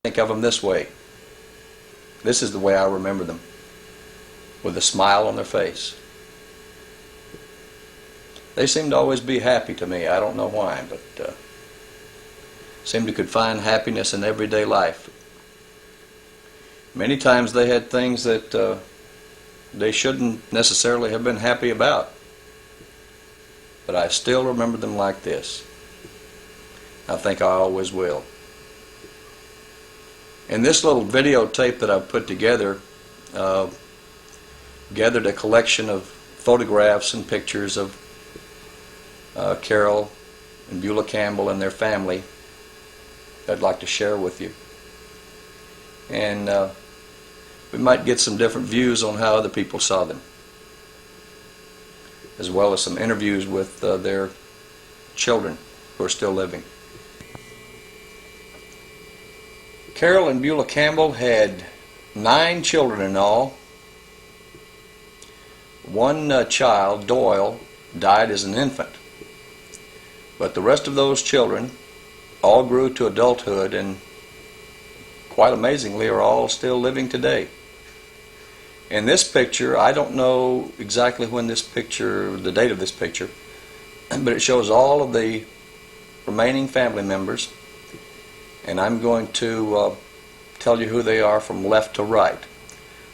Think of them this way. This is the way I remember them, with a smile on their face. They seemed to always be happy to me. I don't know why, but seemed to could find happiness in everyday life. Many times they had things that they shouldn't necessarily have been happy about, but I still remember them like this. I think I always will. In this little videotape that I've put together, gathered a collection of photographs and pictures of Carroll and Beulah Campbell and their family that I'd like to share with you. And we might get some different views on how other people saw them, as well as some interviews with their children who are still living. Carroll and Beulah Campbell had 9 children in all. One child, Doyle, died as an infant. But the rest of those children all grew to adulthood and, quite amazingly, are all still living today. In this picture, I don't know exactly when this picture, the date of this picture, but it shows all of the remaining family members. And I'm going to tell you who they are from left to right.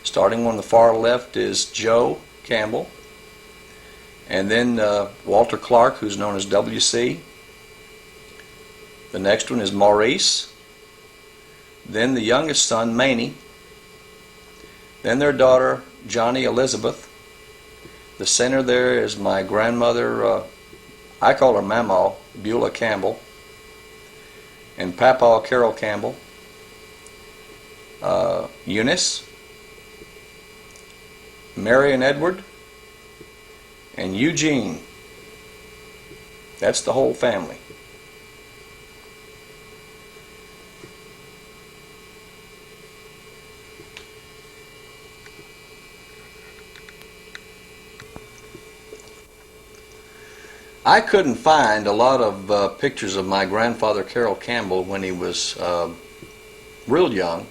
Starting on the far left is Joe Campbell, and then Walter Clark, who's known as W.C. The next one is Maurice, then the youngest son, Maney, then their daughter, Johnny Elizabeth. The center there is my grandmother, I call her Mamaw, Beulah Campbell, and Papaw Carroll Campbell, Eunice, Mary and Edward, and Eugene. That's the whole family. I couldn't find a lot of pictures of my grandfather Carroll Campbell when he was real young,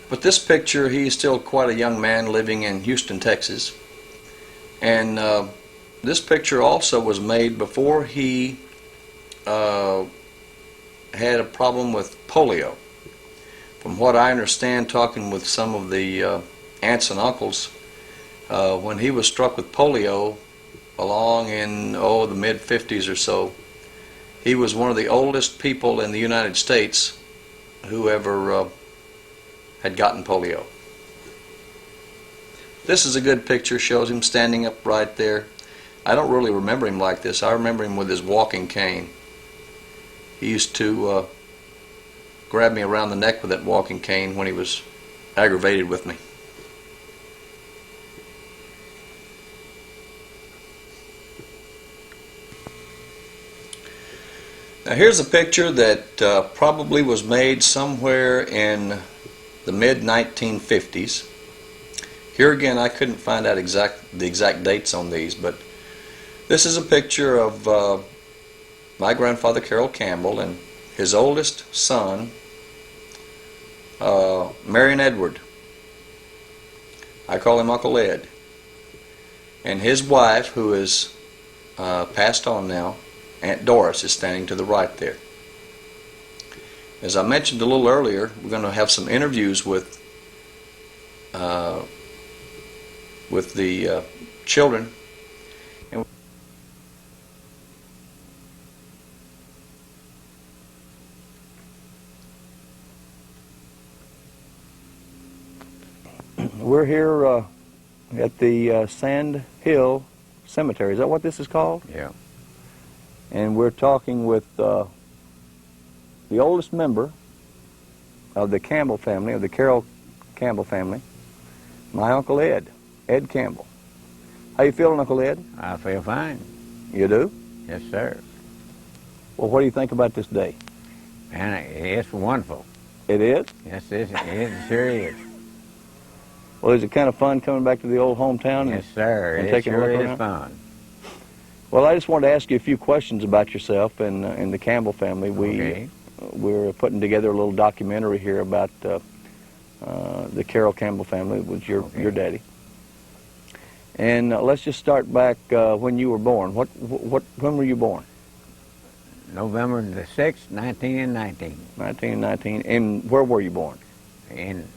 but this picture, he's still quite a young man living in Houston, Texas, and this picture also was made before he had a problem with polio. From what I understand, talking with some of the aunts and uncles, when he was struck with polio along in the mid-50s or so, he was one of the oldest people in the United States who ever had gotten polio. This is a good picture, shows him standing up right there. I don't really remember him like this. I remember him with his walking cane. He used to grab me around the neck with that walking cane when he was aggravated with me. Now here's a picture that probably was made somewhere in the mid-1950s. Here again, I couldn't find out the exact dates on these, but this is a picture of my grandfather Carroll Campbell and his oldest son, Mary and Edward. I call him Uncle Ed. And his wife, who is passed on now, Aunt Doris, is standing to the right there. As I mentioned a little earlier, we're going to have some interviews with the children. And we're here at the Sand Hill Cemetery. Is that what this is called? Yeah. And we're talking with the oldest member of the Campbell family, of the Carroll Campbell family, my Uncle Ed, Ed Campbell. How you feeling, Uncle Ed? I feel fine. You do? Yes, sir. Well, what do you think about this day? And it's wonderful. It is? Yes, it sure is. Well, is it kind of fun coming back to the old hometown? Yes, sir. And It taking a sure look is around? fun. Well, I just wanted to ask you a few questions about yourself and the Campbell family. Okay. we're putting together a little documentary here about the Carroll Campbell family, which your daddy. And let's just start back when you were born. When were you born? November the 6th, 1919. 1919. And where were you born? In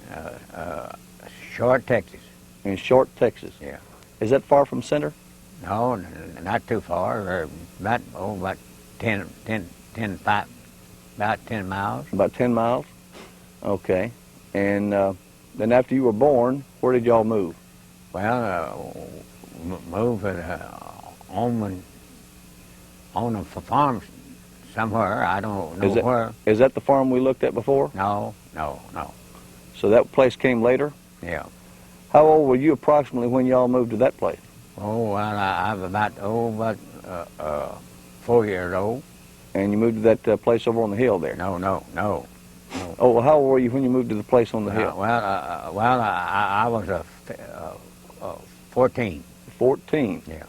Short, Texas. In Short, Texas. Yeah. Is that far from Center? No, not too far. About 10 miles. About 10 miles? Okay. And then after you were born, where did y'all move? Well, moved on a farm somewhere. I don't know where. Is that the farm we looked at before? No. So that place came later? Yeah. How old were you approximately when y'all moved to that place? Oh, well, I'm about 4 years old. And you moved to that place over on the hill there? No. Oh, well, how old were you when you moved to the place on the hill? I was 14. 14? Yeah.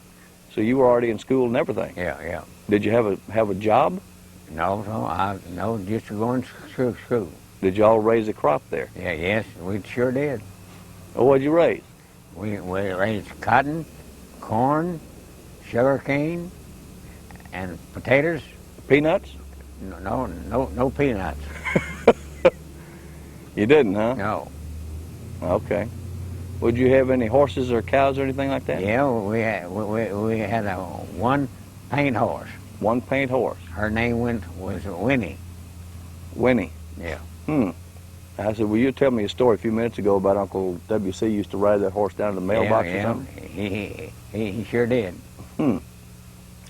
So you were already in school and everything? Yeah. Did you have a job? No, just going to school. Did y'all raise a crop there? Yeah, yes, we sure did. Oh, what'd you raise? We raised cotton, corn, sugarcane, and potatoes. Peanuts? No peanuts. You didn't, huh? No. Okay. Would you have any horses or cows or anything like that? Yeah, we had one paint horse. One paint horse. Her name was Winnie. Winnie. Yeah. I said, well, you tell me a story a few minutes ago about Uncle W.C. used to ride that horse down to the mailbox or something? He sure did. And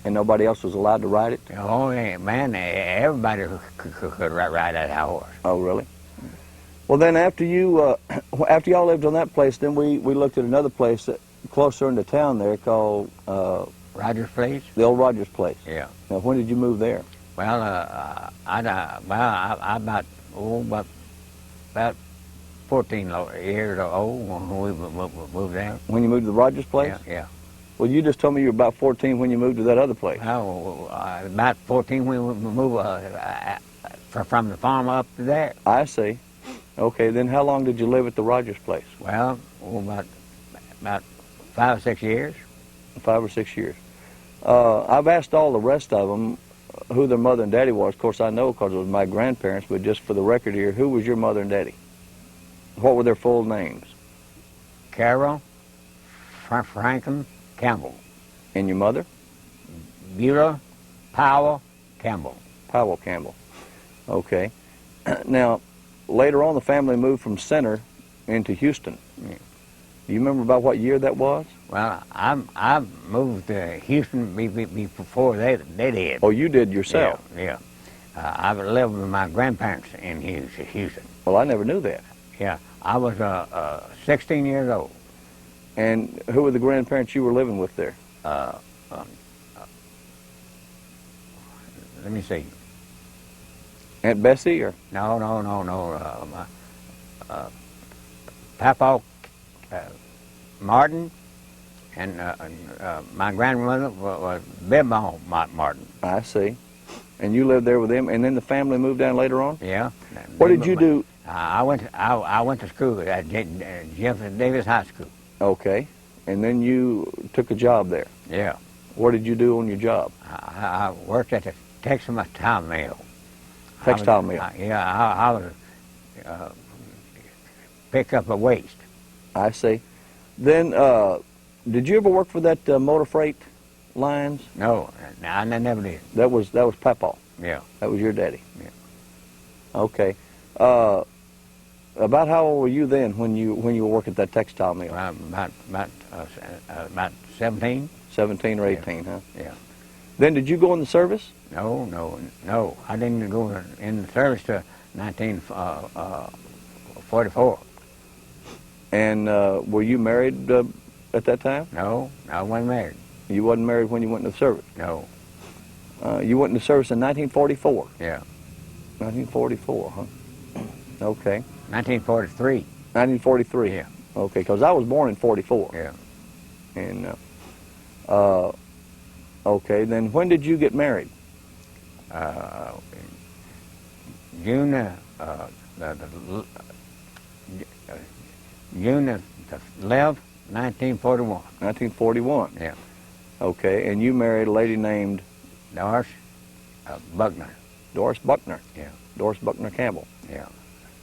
nobody else was allowed to ride it? Oh, yeah, man, everybody could ride that horse. Oh, really? Well, then after y'all lived on that place, then we looked at another place closer into town there called Rogers Place? the old Rogers Place. Yeah. Now, when did you move there? Well, I about 14 years old when we moved there. When you moved to the Rogers Place? Yeah. Well, you just told me you were about 14 when you moved to that other place. Well, about 14 when we moved from the farm up to there. I see. Okay, then how long did you live at the Rogers Place? Well, about 5 or 6 years. 5 or 6 years. I've asked all the rest of them who their mother and daddy was. Of course, I know because it was my grandparents, but just for the record here, who was your mother and daddy? What were their full names? Carroll, Franklin, Campbell. And your mother? Beulah, Powell, Campbell. Powell Campbell. Okay. Now, later on, the family moved from Center into Houston. Yeah. Do you remember about what year that was? Well, I moved to Houston before they did. Oh, you did yourself? Yeah. I lived with my grandparents in Houston. Well, I never knew that. Yeah, I was 16 years old. And who were the grandparents you were living with there? Let me see. Aunt Bessie or? No. Papa Martin and my grandmother was Beulah Martin. I see. And you lived there with them, and then the family moved down later on? Yeah. What did you do? I went to school at Jefferson Davis High School. Okay. And then you took a job there? Yeah. What did you do on your job? I worked at the textile mill. Textile mill? I would pick up a waste. I see. Then, did you ever work for that motor freight lines? No, I never did. That was Papa. Yeah. That was your daddy. Yeah. Okay. About how old were you then when you were working at that textile mill? About 17. 17 or 18, huh? Yeah. Then did you go in the service? No. I didn't go in the service till 1944. And were you married at that time? No, I wasn't married. You wasn't married when you went into the service? No. You went into service in 1944? Yeah. 1944, huh? Okay. 1943. 1943? Yeah. Okay, because I was born in 44. Yeah. And, okay, then when did you get married? June June the 11th, 1941. 1941. Yeah. Okay, and you married a lady named Doris Buckner. Doris Buckner. Yeah. Doris Buckner Campbell. Yeah.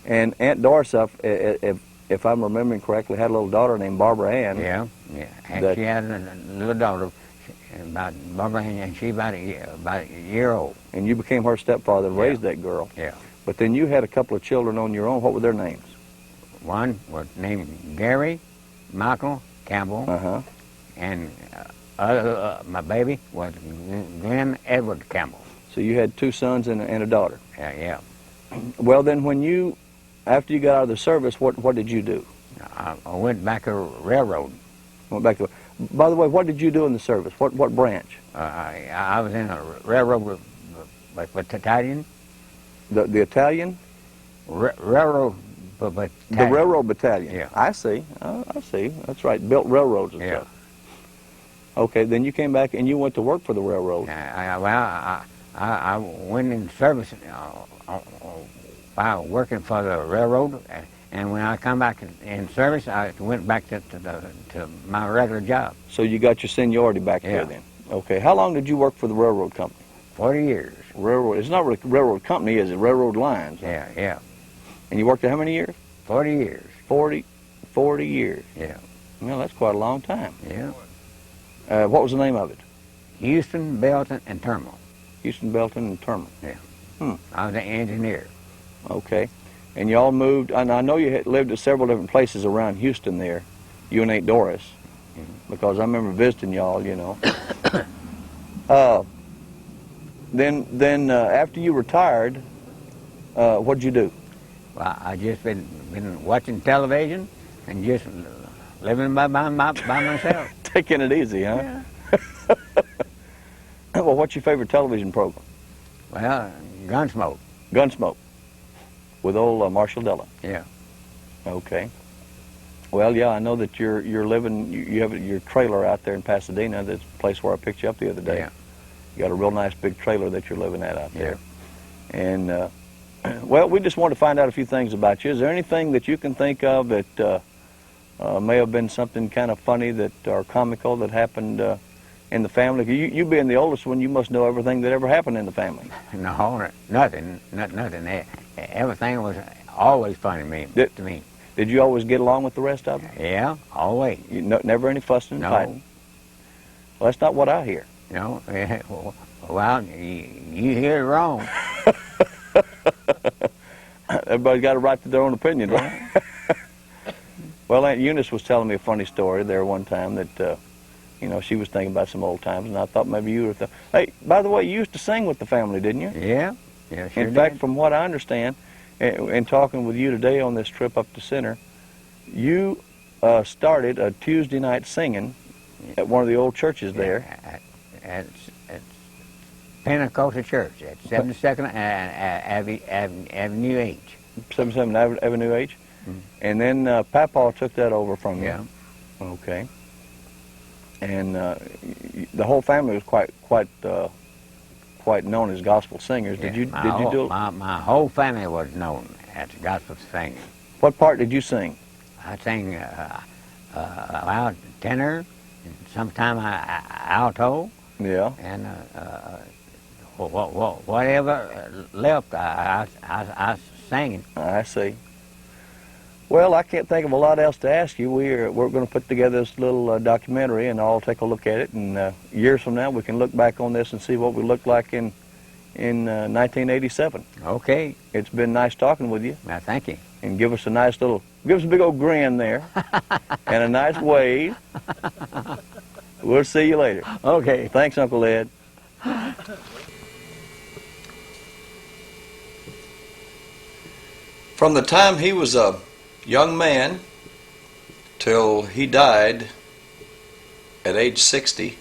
And Aunt Doris, if I'm remembering correctly, had a little daughter named Barbara Ann. Yeah. Yeah. And she had a little daughter, about Barbara, and she about a year old. And you became her stepfather and raised that girl. Yeah. But then you had a couple of children on your own. What were their names? One was named Gary Michael Campbell, and my baby was Glenn Edward Campbell. So you had two sons and a daughter. Yeah. Well, then after you got out of the service, what did you do? I went back to railroad. Went back to. By the way, what did you do in the service? What branch? I was in a railroad battalion. The Italian? Railroad battalion. The railroad battalion. Yeah. I see. I see. That's right. Built railroads and stuff. Okay. Then you came back and you went to work for the railroad. I went in service while working for the railroad, and when I come back in service, I went back to my regular job. So you got your seniority back there then. Okay. How long did you work for the railroad company? 40 years. Railroad. It's not really a railroad company, is it? Railroad lines. Yeah. And you worked there how many years? 40 years. 40 years. Yeah. Well, that's quite a long time. Yeah. What was the name of it? Houston, Belton, and Terminal. Houston, Belton, and Terminal. Yeah. I was an engineer. Okay. And y'all moved, and I know you had lived at several different places around Houston there, you and Aunt Doris, because I remember visiting y'all, you know. Then after you retired, what'd you do? Well, I just been watching television and just living by myself. Taking it easy, huh? Yeah. Well, what's your favorite television program? Well, Gunsmoke. Gunsmoke. With old Marshall Dillon. Yeah. Okay. Well, yeah, I know that you're living. You have your trailer out there in Pasadena. That's the place where I picked you up the other day. Yeah. You got a real nice big trailer that you're living at out there. And well, we just want to find out a few things about you. Is there anything that you can think of that may have been something kind of funny or comical that happened in the family? You being the oldest one, you must know everything that ever happened in the family. No, nothing. Everything was always funny to me. Did you always get along with the rest of them? Yeah, always. Never any fussing and fighting? Well, that's not what I hear. No, well, you hear it wrong. Everybody's got a right to their own opinion, right? Well, Aunt Eunice was telling me a funny story there one time that, she was thinking about some old times, and I thought maybe you were. Hey, by the way, you used to sing with the family, didn't you? Yeah, sure In fact, from what I understand, in talking with you today on this trip up to Center, you started a Tuesday night singing at one of the old churches there. At Pentecostal Church at 72nd Avenue H. 77th Avenue H? Mm-hmm. And then Papa took that over from you. Yeah. Okay. And the whole family was quite known as gospel singers. Yeah, Did you do it? My whole family was known as gospel singers. What part did you sing? I sang loud tenor, and sometimes alto. Yeah. And whatever left, I sang. I see. Well, I can't think of a lot else to ask you. We're going to put together this little documentary, and I'll take a look at it. And years from now, we can look back on this and see what we looked like in 1987. Okay. It's been nice talking with you. Now, thank you. And give us a big old grin there, and a nice wave. We'll see you later. Okay. Thanks, Uncle Ed. From the time he was a young man till he died at age 60,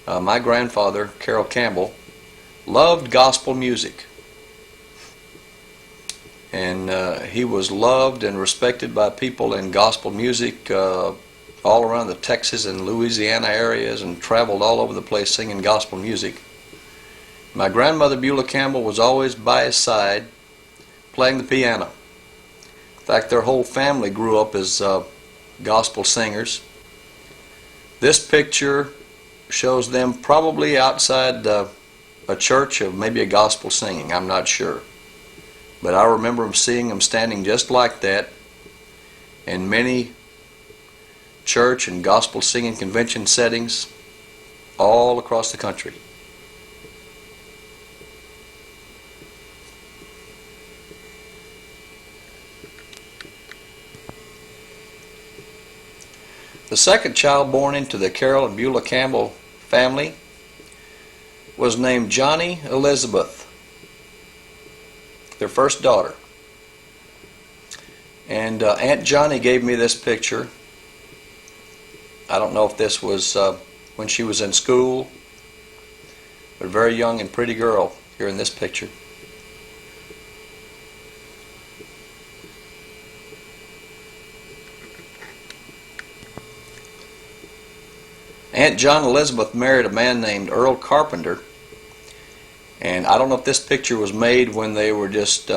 my grandfather, Carroll Campbell, loved gospel music. And he was loved and respected by people in gospel music all around the Texas and Louisiana areas, and traveled all over the place singing gospel music. My grandmother Beulah Campbell was always by his side playing the piano. In fact, their whole family grew up as gospel singers. This picture shows them probably outside a church of maybe a gospel singing. I'm not sure. But I remember seeing them standing just like that in many church and gospel singing convention settings all across the country. The second child born into the Carroll and Beulah Campbell family was named Johnny Elizabeth, their first daughter. And Aunt Johnny gave me this picture. I don't know if this was when she was in school, but a very young and pretty girl here in this picture. Aunt John Elizabeth married a man named Earl Carpenter, and I don't know if this picture was made when they were just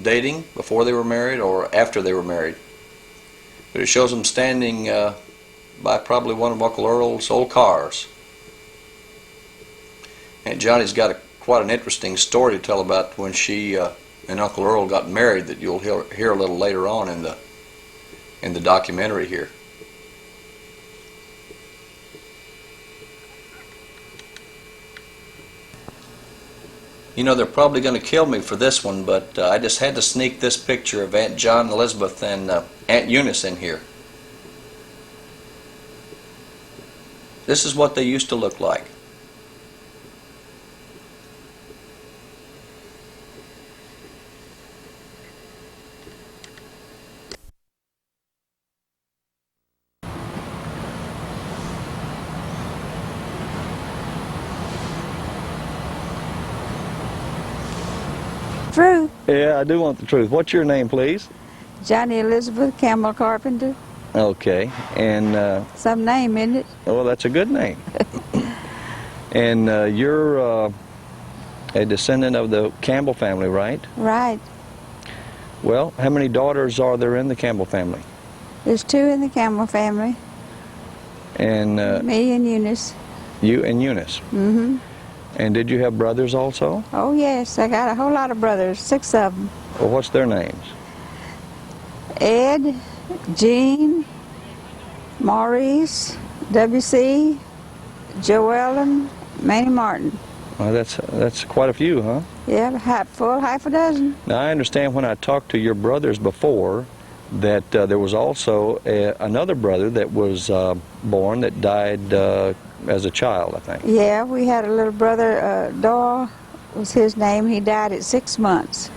dating, before they were married, or after they were married. But it shows them standing by probably one of Uncle Earl's old cars. Aunt Johnny's got quite an interesting story to tell about when she and Uncle Earl got married that you'll hear a little later on in the documentary here. You know, they're probably going to kill me for this one, but I just had to sneak this picture of Aunt John Elizabeth and Aunt Eunice in here. This is what they used to look like. Truth. Yeah, I do want the truth. What's your name, please? Johnny Elizabeth Campbell Carpenter. Okay, and Some name, isn't it? well, that's a good name. And you're a descendant of the Campbell family, right? Right. Well, how many daughters are there in the Campbell family? There's two in the Campbell family. And Me and Eunice. you and Eunice. Mm-hmm. And did you have brothers also? Oh, yes. I got a whole lot of brothers, 6 of them. Well, what's their names? Ed, Jean, Maurice, W.C., Joellen, Manny Martin. Well, that's quite a few, huh? Yeah, half a dozen. Now, I understand when I talked to your brothers before that there was also another brother that was born that died as a child, I think. Yeah, we had a little brother, Doyle was his name. He died at 6 months.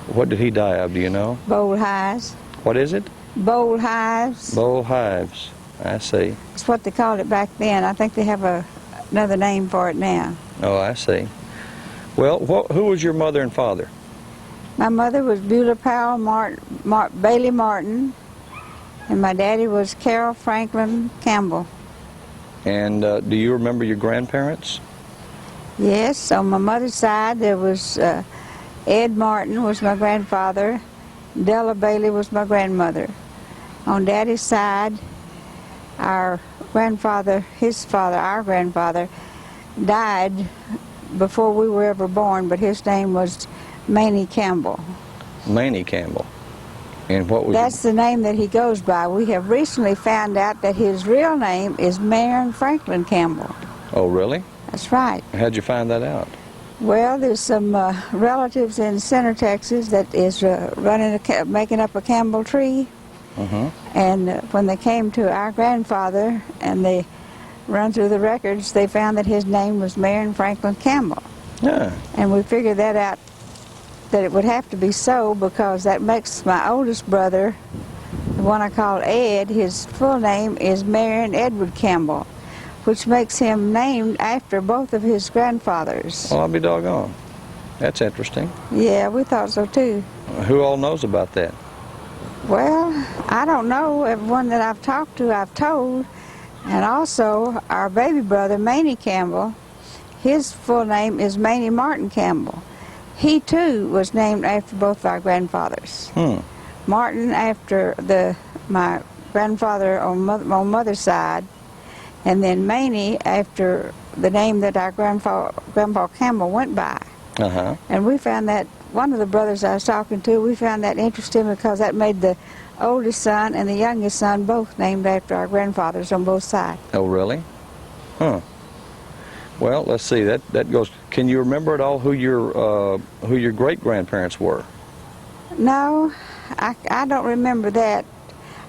What did he die of, do you know? Bowl hives. What is it? Bowl hives. Bowl hives. I see. That's what they called it back then. I think they have another name for it now. Oh, I see. Well, who was your mother and father? My mother was Beulah Powell Bailey Martin, and my daddy was Carroll Franklin Campbell. And do you remember your grandparents? Yes, on my mother's side there was Ed Martin was my grandfather, Della Bailey was my grandmother. On daddy's side, our grandfather, our grandfather, died before we were ever born, but his name was Manny Campbell. Manny Campbell. And what was That's the name that he goes by. We have recently found out that his real name is Marion Franklin Campbell. Oh, really? That's right. How'd you find that out? Well, there's some relatives in Center, Texas that is making up a Campbell tree. And when they came to our grandfather and they run through the records, they found that his name was Marion Franklin Campbell. Yeah. And we figured that out, that it would have to be so, because that makes my oldest brother, the one I call Ed, his full name is Marion Edward Campbell, which makes him named after both of his grandfathers. Well, I'll be doggone. That's interesting. Yeah, we thought so too. Who all knows about that? Well, I don't know. Everyone that I've talked to, I've told. And also, our baby brother, Manny Campbell, his full name is Manny Martin Campbell. He too was named after both our grandfathers. Martin after my grandfather on mother's side, and then Manny after the name that our Grandpa Campbell went by. And we found that, one of the brothers I was talking to, we found that interesting because that made the oldest son and the youngest son both named after our grandfathers on both sides. Oh, really? Huh. Well, let's see. That goes. Can you remember at all who your great grandparents were? No, I don't remember that.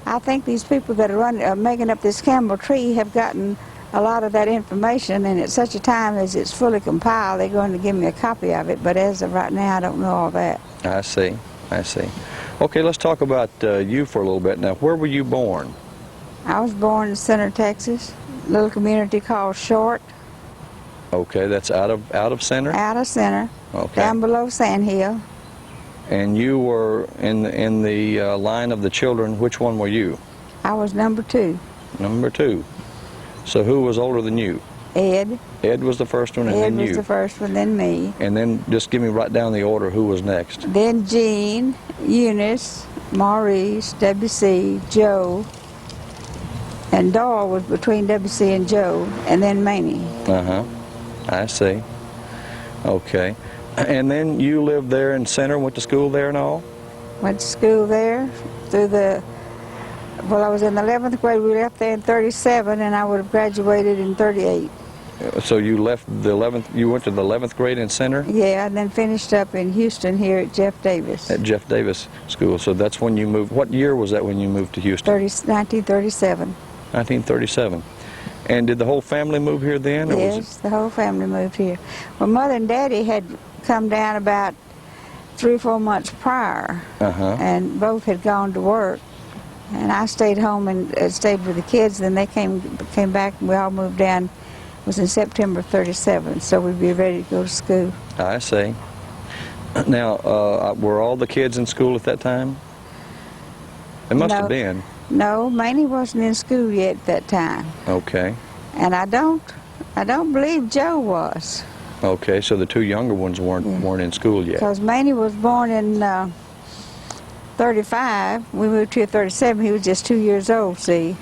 I think these people that are making up this Campbell tree have gotten a lot of that information, and at such a time as it's fully compiled, they're going to give me a copy of it. But as of right now, I don't know all that. I see. I see. Okay, let's talk about you for a little bit. Now, where were you born? I was born in Center, Texas, a little community called Short. Okay, that's out of Center? Out of Center. Okay. Down below Sand Hill. And you were in the line of the children. Which one were you? I was number 2. Number 2. So who was older than you? Ed. Ed was the first one, and then you. Ed was the first one, then me. And then just give me right down the order. Who was next? Then Jean, Eunice, Maurice, W.C., Joe, and Doyle was between W.C. and Joe, and then Manny. I see. Okay. And then you lived there in Center, went to school there and all? Went to school there through well, I was in the 11th grade. We left there in 37, and I would have graduated in 38. So you left the 11th, you went to the 11th grade in Center? Yeah, and then finished up in Houston here at Jeff Davis. At Jeff Davis School. So that's when you moved. What year was that when you moved to Houston? 1937. 1937. And did the whole family move here then? Or Yes, was it... the whole family moved here. Well, Mother and Daddy had come down about 3 or 4 months prior, and both had gone to work. And I stayed home and stayed with the kids. Then they came back, and we all moved down. It was in September of 37, so we'd be ready to go to school. I see. Now, were all the kids in school at that time? It must have been. No, Manny wasn't in school yet at that time. Okay. And I don't believe Joe was. Okay, so the 2 younger ones weren't in school yet. Because Manny was born in 35. We moved here in 37. He was just 2 years old, see.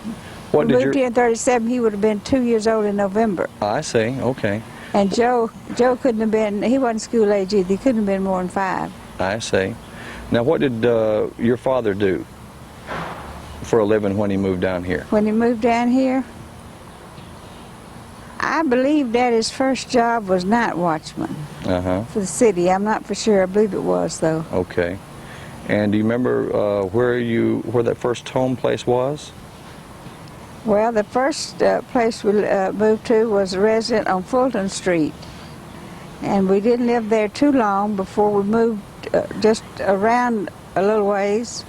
We moved here in 37. He would have been 2 years old in November. I see, okay. And Joe couldn't have been, he wasn't school age either. He couldn't have been more than 5. I see. Now, what did your father do for a living when he moved down here? When he moved down here, I believe Daddy's first job was night watchman for the city. I'm not for sure. I believe it was, though. Okay. And do you remember where that first home place was? Well, the first place we moved to was a residence on Fulton Street. And we didn't live there too long before we moved just around a little ways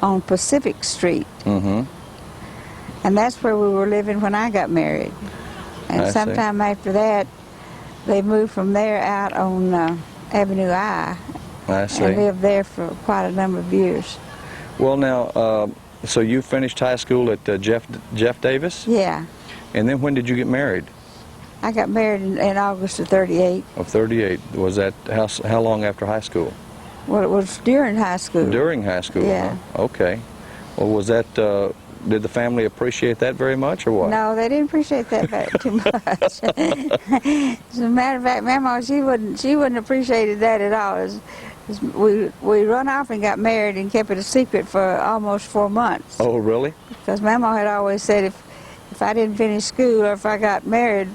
on Pacific Street. And that's where we were living when I got married. And sometime after that, they moved from there out on Avenue I. I see. And lived there for quite a number of years. Well, now, so you finished high school at Jeff Davis? Yeah. And then when did you get married? I got married in August of 38. Of 38. Was that, how long after high school? Well, it was during high school. During high school? Yeah. Huh? Okay. Well, was that, did the family appreciate that very much, or what? No, they didn't appreciate that too much. As a matter of fact, Mama, she wouldn't appreciated that at all. We run off and got married and kept it a secret for almost 4 months. Oh, really? Because Mama had always said if I didn't finish school or if I got married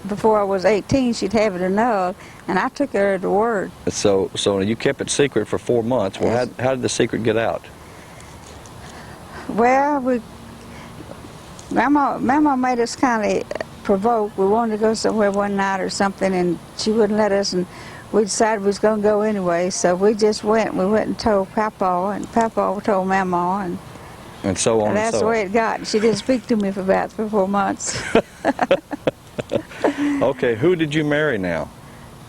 before I was 18, she'd have it annulled, and I took her at her word. So you kept it secret for 4 months. Well, yes. How did the secret get out? Well, Mama made us kind of provoke. We wanted to go somewhere one night or something, and she wouldn't let us, and we decided we was going to go anyway, so we just went. We went and told Papa, and Papa told Mama, and so on. And that's the way it got. She didn't speak to me for about 3 or 4 months. Okay, who did you marry now?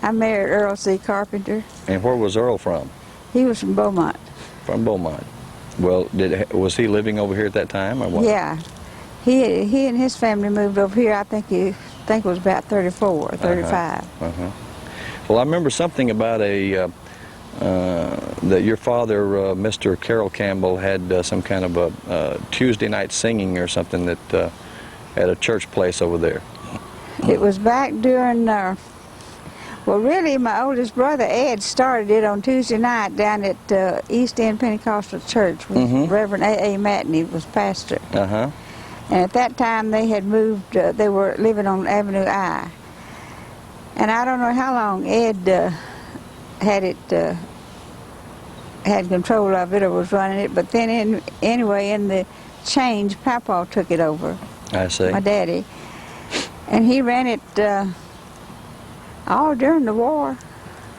I married Earl C. Carpenter. And where was Earl from? He was from Beaumont. From Beaumont. Well, was he living over here at that time, or what? Yeah. He and his family moved over here, I think think it was about 34 or 35. Well, I remember something about that your father, Mr. Carroll Campbell, had some kind of a Tuesday night singing or something that at a church place over there. It was back during, well, really, my oldest brother, Ed, started it on Tuesday night down at East End Pentecostal Church with Reverend A.A. Matney was pastor. And at that time, they had moved, they were living on Avenue I. And I don't know how long Ed had control of it or was running it, but then anyway, in the change, Papa took it over. I see. My daddy. And he ran it all during the war.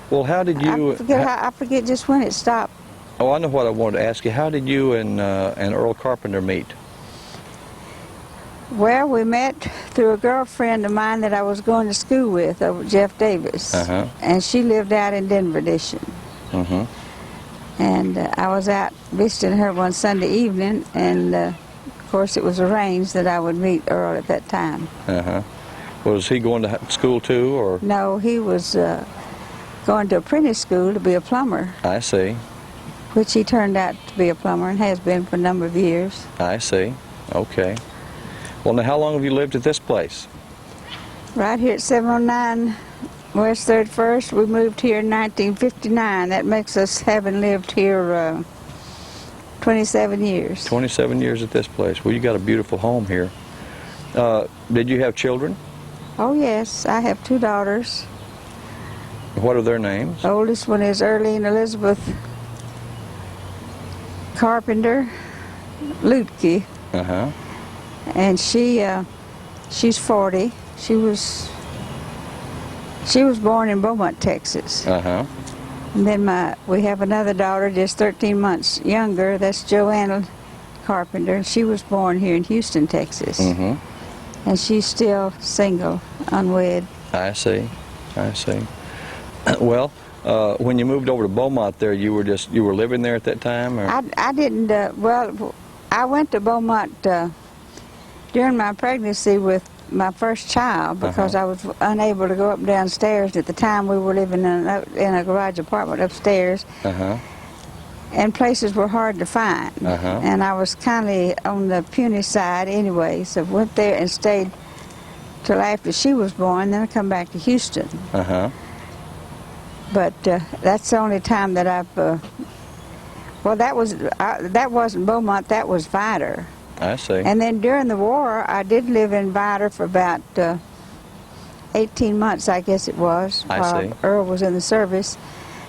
Well, how did you... I forget just when it stopped. Oh, I know what I wanted to ask you. How did you and Earl Carpenter meet? Well, we met through a girlfriend of mine that I was going to school with, Jeff Davis. And she lived out in Denver Edition. And I was out visiting her one Sunday evening, and of course it was arranged that I would meet Earl at that time. Was he going to school too, or? No, he was going to apprentice school to be a plumber. I see. Which he turned out to be a plumber and has been for a number of years. I see. Okay. Well, now how long have you lived at this place? Right here at 709 West 31st. We moved here in 1959. That makes us having lived here 27 years. 27 years at this place. Well, you got a beautiful home here. Did you have children? Oh, yes. I have 2 daughters. What are their names? The oldest one is Earlene Elizabeth Carpenter Lutke. And she's 40. She was born in Beaumont, Texas. And then we have another daughter just 13 months younger. That's Joanna Carpenter. She was born here in Houston, Texas. And she's still single, unwed. I see. I see. Well, when you moved over to Beaumont there, you were living there at that time, or? I didn't, well, I went to Beaumont during my pregnancy with my first child because I was unable to go up and downstairs. At the time we were living in a garage apartment upstairs, and places were hard to find. And I was kind of on the puny side anyway, so went there and stayed till after she was born, then I come back to Houston. But that's the only time that I've, well, that wasn't Beaumont, that was Vidor. I see. And then during the war, I did live in Vidor for about 18 months, I guess it was, while Earl was in the service.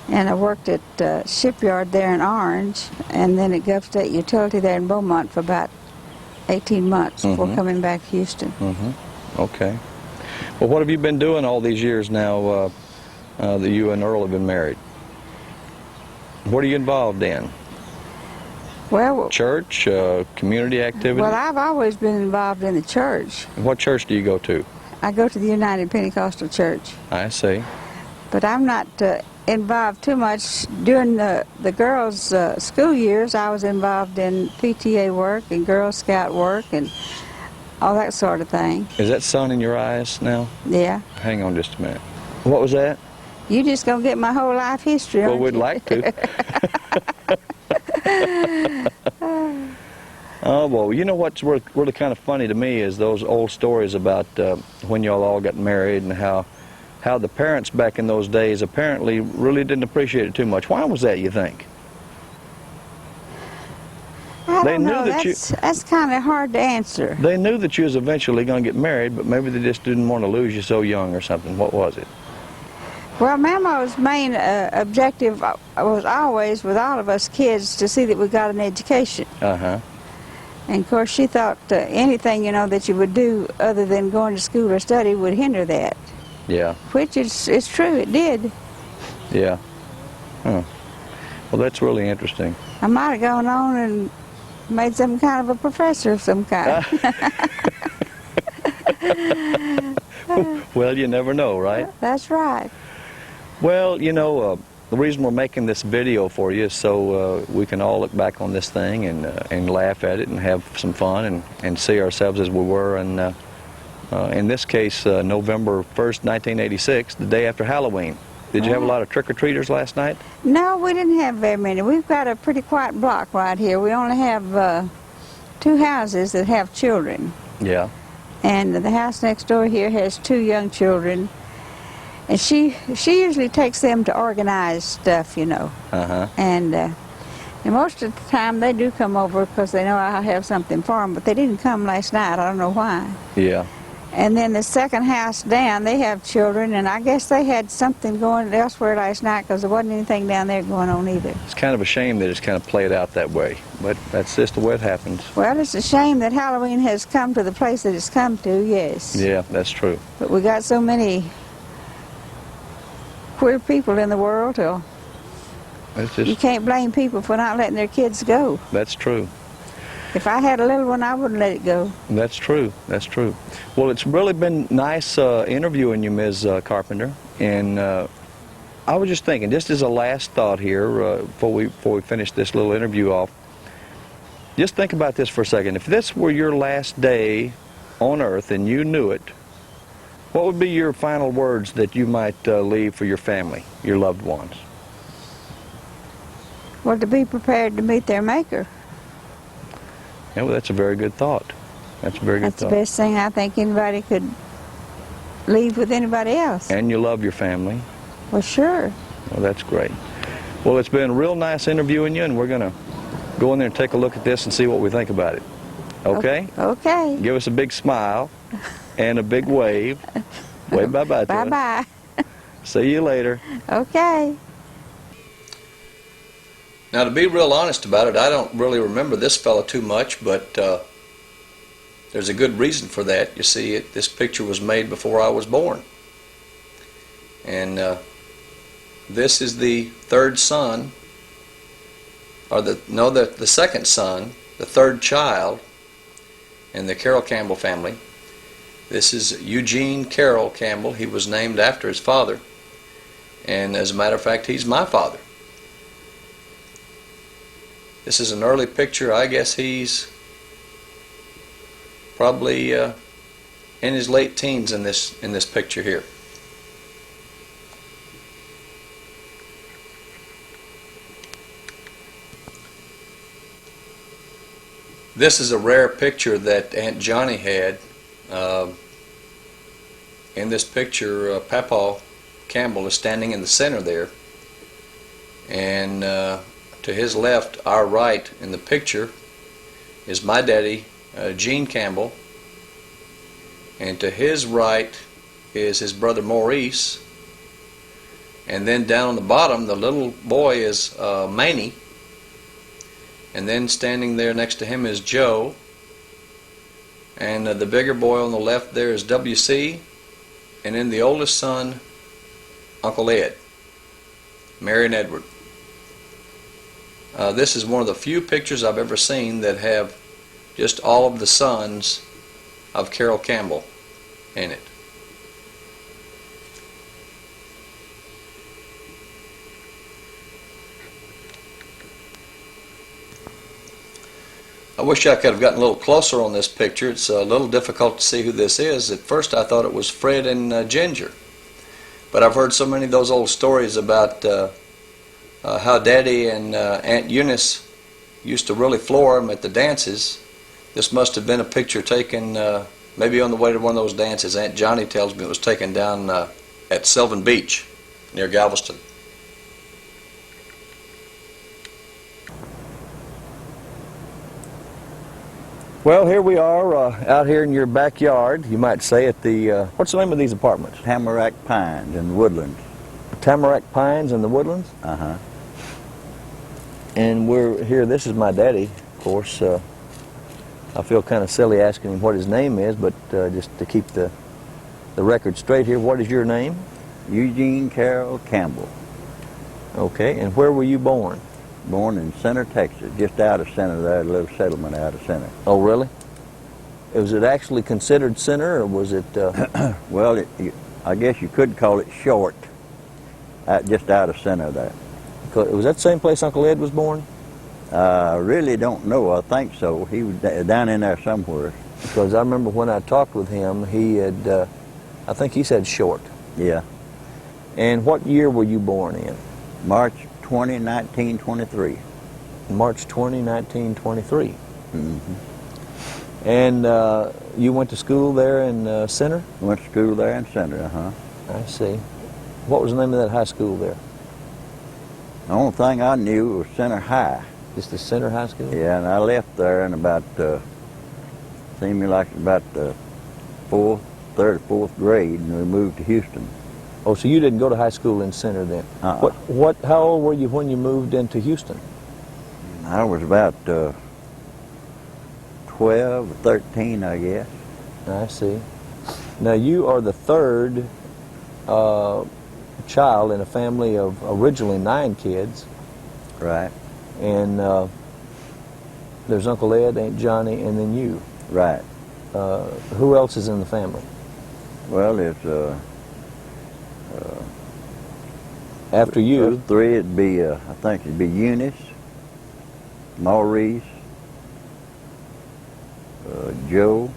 And I worked at Shipyard there in Orange, and then at Gulf State Utility there in Beaumont for about 18 months before coming back to Houston. Okay. Well, what have you been doing all these years now that you and Earl have been married? What are you involved in? Well, church, community activity? Well, I've always been involved in the church. What church do you go to? I go to the United Pentecostal Church. I see. But I'm not involved too much. During the girls' school years, I was involved in PTA work and Girl Scout work and all that sort of thing. Is that sun in your eyes now? Yeah. Hang on just a minute. What was that? You just gonna get my whole life history, aren't you? Well, we'd like to. Oh, well, you know what's really kind of funny to me is those old stories about when y'all all got married and how the parents back in those days apparently really didn't appreciate it too much. Why was that, you think? I don't know. That's kind of hard to answer. They knew that you was eventually going to get married, but maybe they just didn't want to lose you so young or something. What was it? Well, Mama's main objective was always, with all of us kids, to see that we got an education. And of course, she thought anything, you know, that you would do other than going to school or study would hinder that. Yeah. Which is true, it did. Yeah. Huh. Well, that's really interesting. I might have gone on and made some kind of a professor of some kind. Well, you never know, right? That's right. Well, you know, the reason we're making this video for you is so we can all look back on this thing and laugh at it and have some fun and see ourselves as we were in In this case, November 1st, 1986, the day after Halloween. Did you have a lot of trick-or-treaters last night? No, we didn't have very many. We've got a pretty quiet block right here. We only have 2 houses that have children. Yeah. And the house next door here has 2 young children. And she usually takes them to organize stuff, you know. Uh-huh. And most of the time they do come over because they know I'll have something for them. But they didn't come last night. I don't know why. Yeah. And then the second house down, they have children, and I guess they had something going elsewhere last night because there wasn't anything down there going on either. It's kind of a shame that it's kind of played out that way, but that's just the way it happens. Well, it's a shame that Halloween has come to the place that it's come to, yes. Yeah, that's true. But we got so many queer people in the world, so you can't blame people for not letting their kids go. That's true. If I had a little one, I wouldn't let it go. That's true. That's true. Well, it's really been nice interviewing you, Ms. Carpenter. And I was just thinking, just as a last thought here, before we finish this little interview off, just think about this for a second. If this were your last day on Earth and you knew it, what would be your final words that you might leave for your family, your loved ones? Well, to be prepared to meet their Maker. Yeah, well, that's a very good thought. That's a very good thought. That's the best thing I think anybody could leave with anybody else. And you love your family. Well, sure. Well, that's great. Well, it's been real nice interviewing you, and we're going to go in there and take a look at this and see what we think about it. Okay? Okay. Give us a big smile and a big wave. Wave bye-bye to us. Bye-bye. See you later. Okay. Now, to be real honest about it, I don't really remember this fella too much, but there's a good reason for that. You see, this picture was made before I was born. And this is the third son, or the second son, the third child in the Carroll Campbell family. This is Eugene Carroll Campbell. He was named after his father. And as a matter of fact, he's my father. This is an early picture. I guess he's probably in his late teens in this picture here. This is a rare picture that Aunt Johnny had. In this picture, Papa Campbell is standing in the center there, and to his left, our right in the picture, is my daddy, Gene Campbell, and to his right is his brother Maurice, and then down on the bottom, the little boy is Manny, and then standing there next to him is Joe, and the bigger boy on the left there is W.C., and then the oldest son, Uncle Ed, Mary and Edward. This is one of the few pictures I've ever seen that have just all of the sons of Carroll Campbell in it. I wish I could have gotten a little closer on this picture. It's a little difficult to see who this is. At first I thought it was Fred and Ginger. But I've heard so many of those old stories about how Daddy and Aunt Eunice used to really floor him at the dances. This must have been a picture taken maybe on the way to one of those dances. Aunt Johnny tells me it was taken down at Sylvan Beach near Galveston. Well, here we are out here in your backyard, you might say, at the, what's the name of these apartments? Tamarack Pines and Woodlands. Tamarack Pines and the Woodlands? Uh-huh. And we're here, this is my daddy, of course. I feel kind of silly asking him what his name is, but just to keep the record straight here, what is your name? Eugene Carroll Campbell. Okay, and where were you born? Born in Center, Texas, just out of Center there, a little settlement out of Center. Oh, really? Was it actually considered Center, or was it... Well, I guess you could call it short, just out of Center there. Was that the same place Uncle Ed was born? I really don't know. I think so. He was down in there somewhere. Because I remember when I talked with him, he had, I think he said Short. Yeah. And what year were you born in? March 20, 1923. March 20, 1923. Mm-hmm. And you went to school there in Center? Went to school there in Center, I see. What was the name of that high school there? The only thing I knew was Center High. Just the Center High School? Yeah, and I left there in about, seemed like about the third or fourth grade, and we moved to Houston. Oh, so you didn't go to high school in Center then? How old were you when you moved into Houston? I was about 12 or 13, I guess. I see. Now, you are the third child in a family of originally 9 kids. Right. And there's Uncle Ed, Aunt Johnny, and then you. Right. Who else is in the family? Well, it's After you? Those 3, it'd be, I think it'd be Eunice, Maurice, Joe,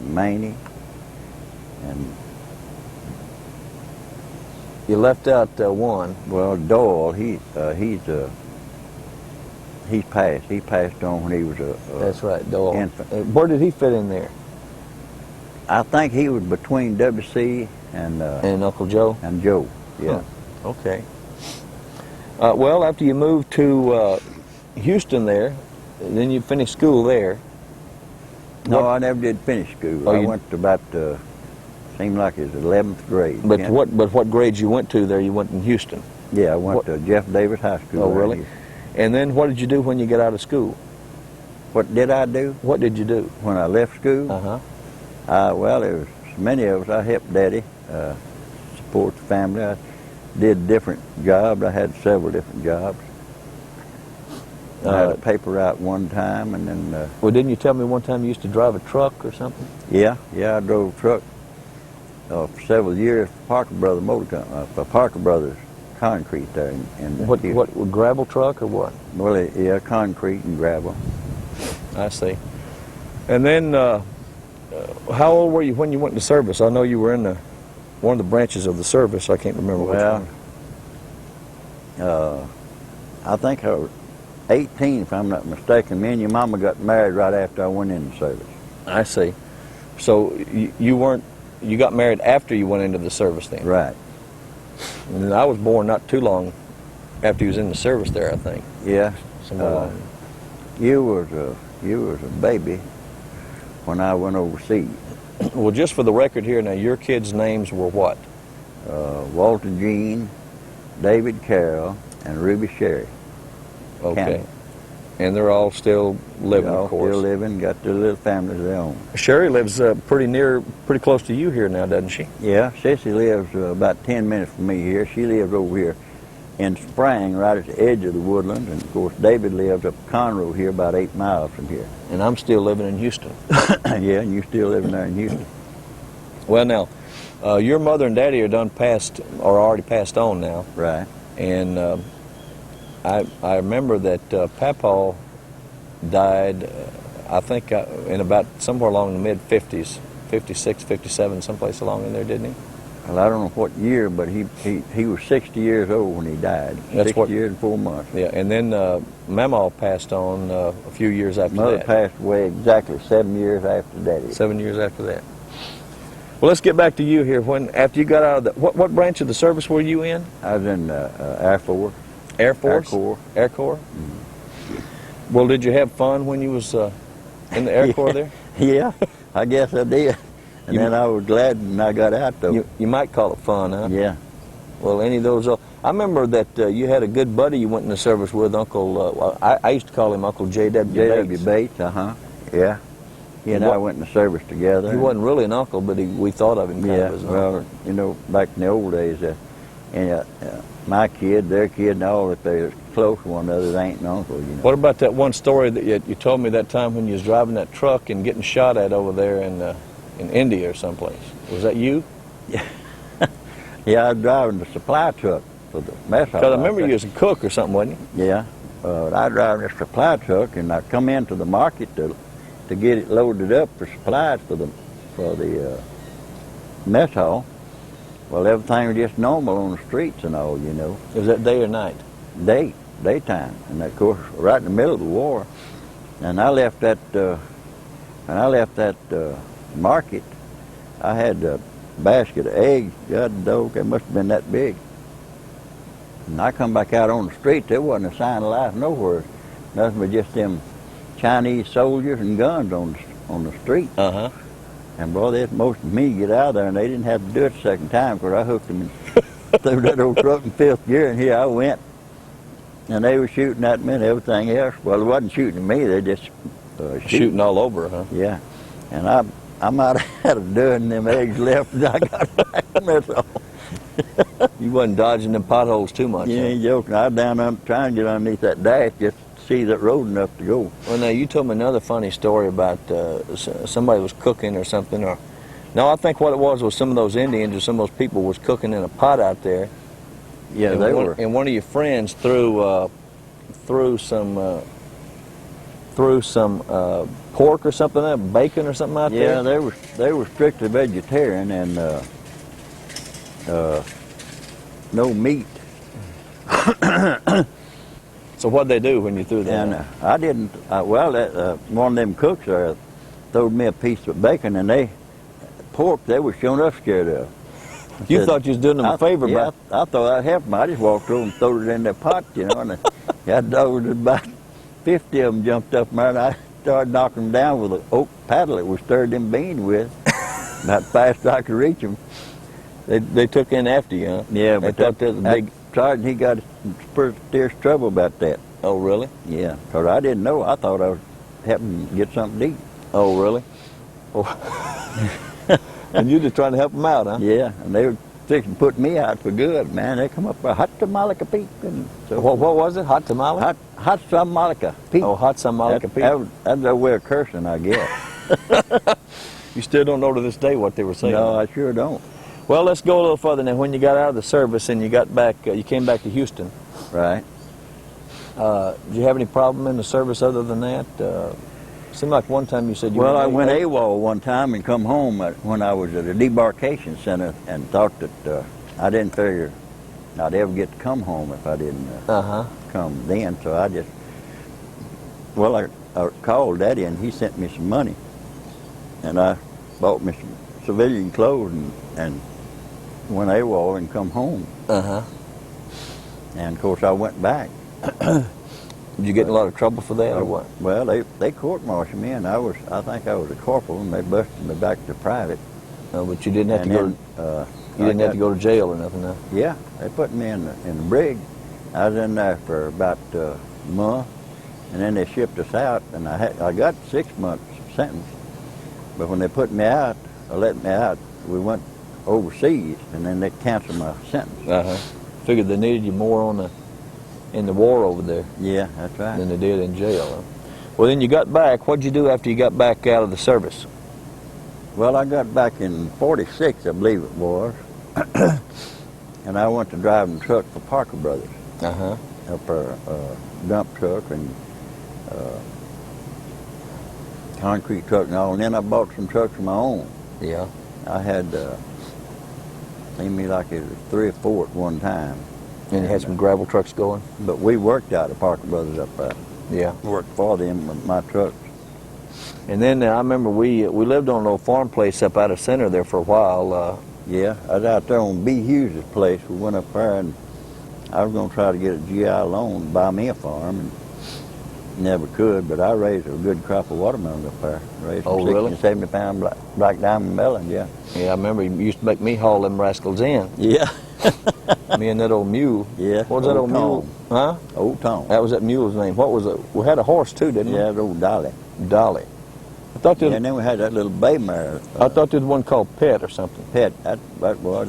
Manny, and You left out one. well, Doyle. He's passed. He passed on when he was a That's right, Doyle. infant. Where did he fit in there? I think he was between W.C. and Uncle Joe? and Joe. Yeah. Huh. Okay. Well, after you moved to Houston there, then you finished school there. No, What- I never did finish school. Oh, I you- went to about seemed like it was 11th grade. But Yeah. what grades you went to there? You went in Houston. Yeah, I went what- to Jeff Davis High School. Oh, right really? here. And then what did you do when you got out of school? What did I do What did you do? when I left school? Well, there was many of us. I helped Daddy support the family. I did different jobs. I had several different jobs. I had a paper route one time, and then Well, didn't you tell me one time you used to drive a truck or something? yeah, I drove a truck for several years for Parker Brothers Motor Company, for Parker Brothers Concrete there in What Houston. what gravel truck or what? Well, yeah, concrete and gravel. I see. And then, how old were you when you went into service? I know you were in one of the branches of the service. I can't remember which Well, one. I think I was 18, if I'm not mistaken. Me and your mama got married right after I went into service. I see. So you got married after you went into the service then? Right. And I was born not too long after you was in the service there, I think. Yeah. Somewhere along. You was a baby when I went overseas. Well, just for the record here, now your kids' names were what? Walter Jean, David Carroll, and Ruby Sherry. Okay. Campbell. And they're all still living, They all of course. still living, got their little families of their own. Sherry lives pretty close to you here now, doesn't she? Yeah, Sissy lives about 10 minutes from me here. She lives over here in Spring, right at the edge of the woodlands. And, of course, David lives up Conroe here, about 8 miles from here. And I'm still living in Houston. Yeah, and you still living there in Houston. Well, now, your mother and daddy are already passed on now. Right. And I remember that Papaw died, I think, in about somewhere along the mid-50s, 56, 57, someplace along in there, didn't he? Well, I don't know what year, but he was 60 years old when he died. That's 60 years and 4 months. Yeah, and then Mamaw passed on a few years after Mother that. passed away exactly 7 years after Daddy. 7 years after that. Well, let's get back to you here. After you got out of what branch of the service were you in? I was in Air Force. Air Force? Air Corps. Air Corps? Mm-hmm. Well, did you have fun when you was in the Air Corps there? Yeah, I guess I did. And then I was glad when I got out, though. You might call it fun, huh? Yeah. Well, any of those... I remember that you had a good buddy you went in the service with, Uncle... I used to call him Uncle J.W. J.W. Bates. Bates, uh-huh. Yeah. He and I went in the service together. He wasn't really an uncle, but we thought of him kind of as an uncle. Well, you know, back in the old days, my kid, their kid, and all, if they're close to one another, they ain't an uncle, you know. What about that one story that you told me that time when you was driving that truck and getting shot at over there in India or someplace? Was that you? Yeah, I was driving the supply truck for the mess hall. Because I remember you was a cook or something, wasn't you? Yeah. I was driving the supply truck, and I come into the market to to get it loaded up for supplies for the mess hall. Well, everything was just normal on the streets and all, you know. Was that day or night? Daytime, and of course, right in the middle of the war. And I left that. Market, I had a basket of eggs. God dog, they must have been that big. And I come back out on the street, there wasn't a sign of life nowhere. Nothing but just them Chinese soldiers and guns on the street. Uh-huh. And boy, they motioned me to get out of there, and they didn't have to do it the second time, because I hooked them through that old truck in fifth gear, and here I went. And they were shooting at me and everything else. Well, they wasn't shooting at me, they just shooting all over, huh? Yeah. And I might have had a dozen of them eggs left, and I got back to mess hall. You wasn't dodging them potholes too much. You ain't joking. I was down trying to get underneath that dash just to see that road enough to go. Well, now, you told me another funny story about somebody was cooking or something. Or no, I think what it was some of those Indians or some of those people was cooking in a pot out there. Yeah, and they were. And one of your friends threw some pork or something, bacon or something out there. Yeah, they were strictly vegetarian and no meat. So what'd they do when you threw that? And I didn't. One of them cooks there throwed me a piece of bacon, and pork they were showing up scared of. You thought you was doing them a favor, yeah, I thought I'd help them. I just walked over and threw it in that pot, you know, and that dog was about 50 of them jumped up there, and I started knocking them down with an oak paddle that we stirred them beans with, about fast as I could reach them. They took in after you, huh? Yeah, they but thought that was big. Sergeant, he got in serious trouble about that. Oh, really? Yeah, because I didn't know. I thought I was helping get something to eat. Oh, really? Oh. And you just trying to help them out, huh? Yeah, and they were fixing to put me out for good, man. They come up with hot tamale peak. And so what was it? Hot tamale? Hot tamale peak. Oh, hot tamale peak. That's their way of cursing, I guess. You still don't know to this day what they were saying? No, I sure don't. Well, let's go a little further now. When you got out of the service and you got back, you came back to Houston. Right. Did you have any problem in the service other than that? Seemed like one time you said you Well, I went AWOL one time and come home when I was at a debarkation center and thought that I didn't figure I'd ever get to come home if I didn't come then. So I called Daddy and he sent me some money. And I bought me some civilian clothes and went AWOL and come home. And of course I went back. Did you get in a lot of trouble for that or what? Well, they court-martialed me, and I think I was a corporal, and they busted me back to private. No, but you didn't have to go. You didn't have to go to jail or nothing, no? Yeah, they put me in the brig. I was in there for about a month, and then they shipped us out, and I got 6 months sentence. But when they put me out, or let me out, we went overseas, and then they canceled my sentence. Figured they needed you more in the war over there. Yeah, that's right. Than they did in jail. Huh? Well, then you got back. What'd you do after you got back out of the service? Well, I got back in '46, I believe it was, and I went to driving a truck for Parker Brothers. Up a dump truck and concrete truck and all. And then I bought some trucks of my own. Yeah. I had, seemed to me like it was 3 or 4 at one time. And you had some gravel trucks going? But we worked out at Parker Brothers up there. Yeah. Worked for them with my trucks. And then I remember we lived on a little farm place up out of center there for a while. Yeah, I was out there on B. Hughes' place. We went up there and I was going to try to get a GI loan to buy me a farm, and never could, but I raised a good crop of watermelon up there. Raised some 60 and 70 pound black diamond melon, yeah. Yeah, I remember you used to make me haul them rascals in. Yeah. Me and that old mule. Yeah. What was that old mule? Huh? Old Tom. That was that mule's name. What was it? We had a horse too, didn't we? Yeah, the old Dolly. Dolly. I thought there was, and then we had that little bay mare. I thought there was one called Pet or something. Pet. That was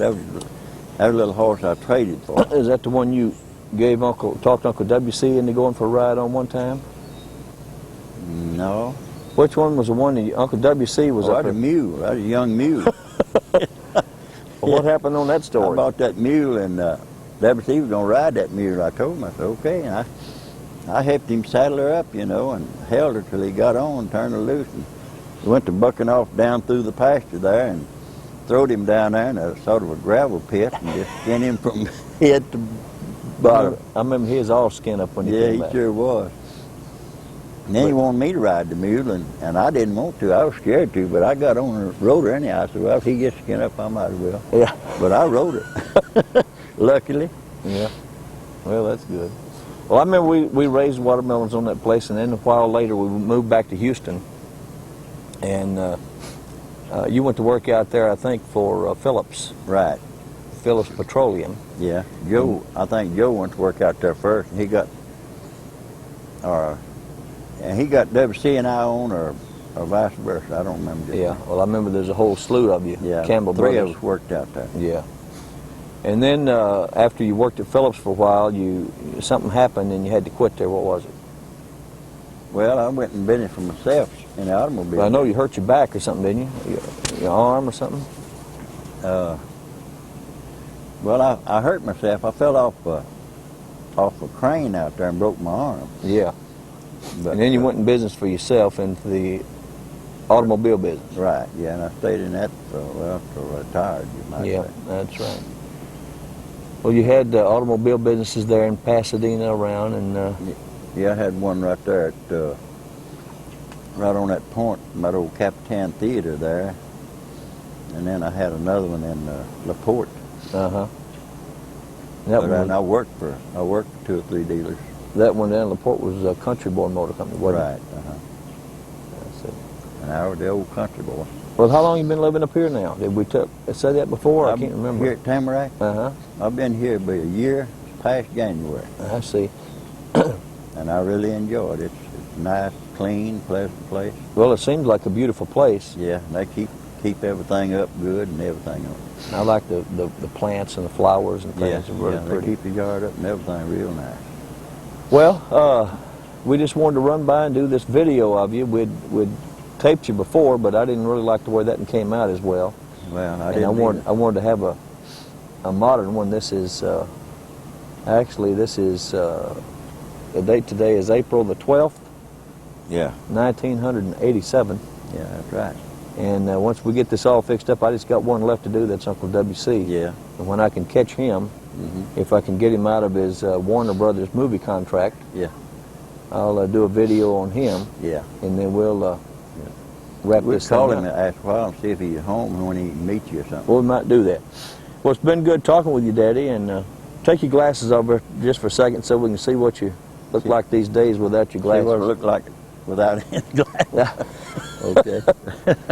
a little horse I traded for. Is that the one you gave talked Uncle W.C. into going for a ride on one time? No. Which one was the one that Uncle W.C. was up there? A mule. That was a young mule. Well, what happened on that story? I bought that mule, and W.C. was going to ride that mule. I told him, I said, okay. And I helped him saddle her up, you know, and held her till he got on, turned her loose, and went to bucking off down through the pasture there and throwed him down there in a sort of a gravel pit and just skinned him from head to bottom. I remember he was all skin up when he Yeah, came he back. sure was. And then he wanted me to ride the mule, and I didn't want to. I was scared to, but I got on and rode her anyhow. I said, well, if he gets skinned up, I might as well. Yeah. But I rode her, luckily. Yeah. Well, that's good. Well, I remember we raised watermelons on that place, and then a while later we moved back to Houston. And you went to work out there, I think, for Phillips. Right. Phillips Petroleum. Yeah. Joe, I think Joe went to work out there first, and he got WC&I on, or vice versa. I don't remember. Just Yeah. Well, I remember there's a whole slew of you. Yeah. Campbell three brothers. of us worked out there. Yeah. And then after you worked at Phillips for a while, something happened and you had to quit there. What was it? Well, I went in business for myself in the automobile. Well, I know you hurt your back or something, didn't you? Your arm or something? Well, I hurt myself. I fell off a crane out there and broke my arm. Yeah. But, And then you went in business for yourself into the automobile business. Right, yeah, and I stayed in that, till I retired, you might Yeah, say. that's right. Well, you had automobile businesses there in Pasadena around, and Yeah, I had one right there at, right on that point, that old Capitan Theater there. And then I had another one in LaPorte. uh-huh. And I worked for 2 or 3 dealers. That one down in LaPorte was a Country Boy Motor Company, wasn't Right, it? That's it. And I was the old country boy. Well, how long you been living up here now? Did we say that before? I can't remember. Here at Tamarack, Uh-huh. I've been here about a year, past January. I see. And I really enjoy it. It's nice, clean, pleasant place. Well, it seems like a beautiful place. Yeah, they keep everything up good and everything else. I like the plants and the flowers and things. They're really they pretty. keep the yard up and everything real nice. Well, we just wanted to run by and do this video of you. We'd taped you before, but I didn't really like the way that came out as well. Well, I wanted to have a modern one. This is actually the date today is April the 12th, Yeah, 1987. yeah, that's right. And once we get this all fixed up, I just got one left to do. That's Uncle WC. Yeah. And when I can catch him, if I can get him out of his Warner Brothers movie contract, Yeah. I'll do a video on him, Yeah. and then we'll wrap We'll this thing call up. him after a while and see if he's home and when he can meet you or something. Well, we might do that. Well, it's been good talking with you, Daddy, and take your glasses over just for a second so we can see what you look like these days without your See what it glasses. look like without any glasses. Okay.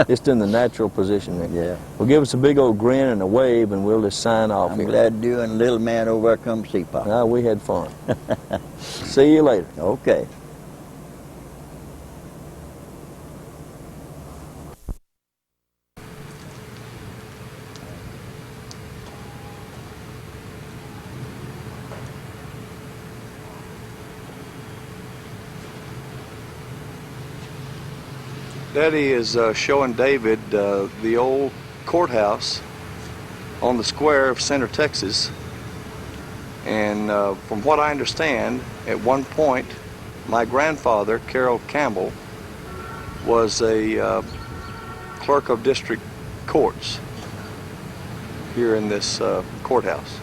Just in the natural position there. Yeah. Well, give us a big old grin and a wave, and we'll just sign off I'm here. glad you and little man over there come see Pop. Ah, we had fun. See you later. Okay. Daddy is showing David the old courthouse on the square of Center, Texas. And from what I understand, at one point, my grandfather, Carroll Campbell, was a clerk of district courts here in this courthouse.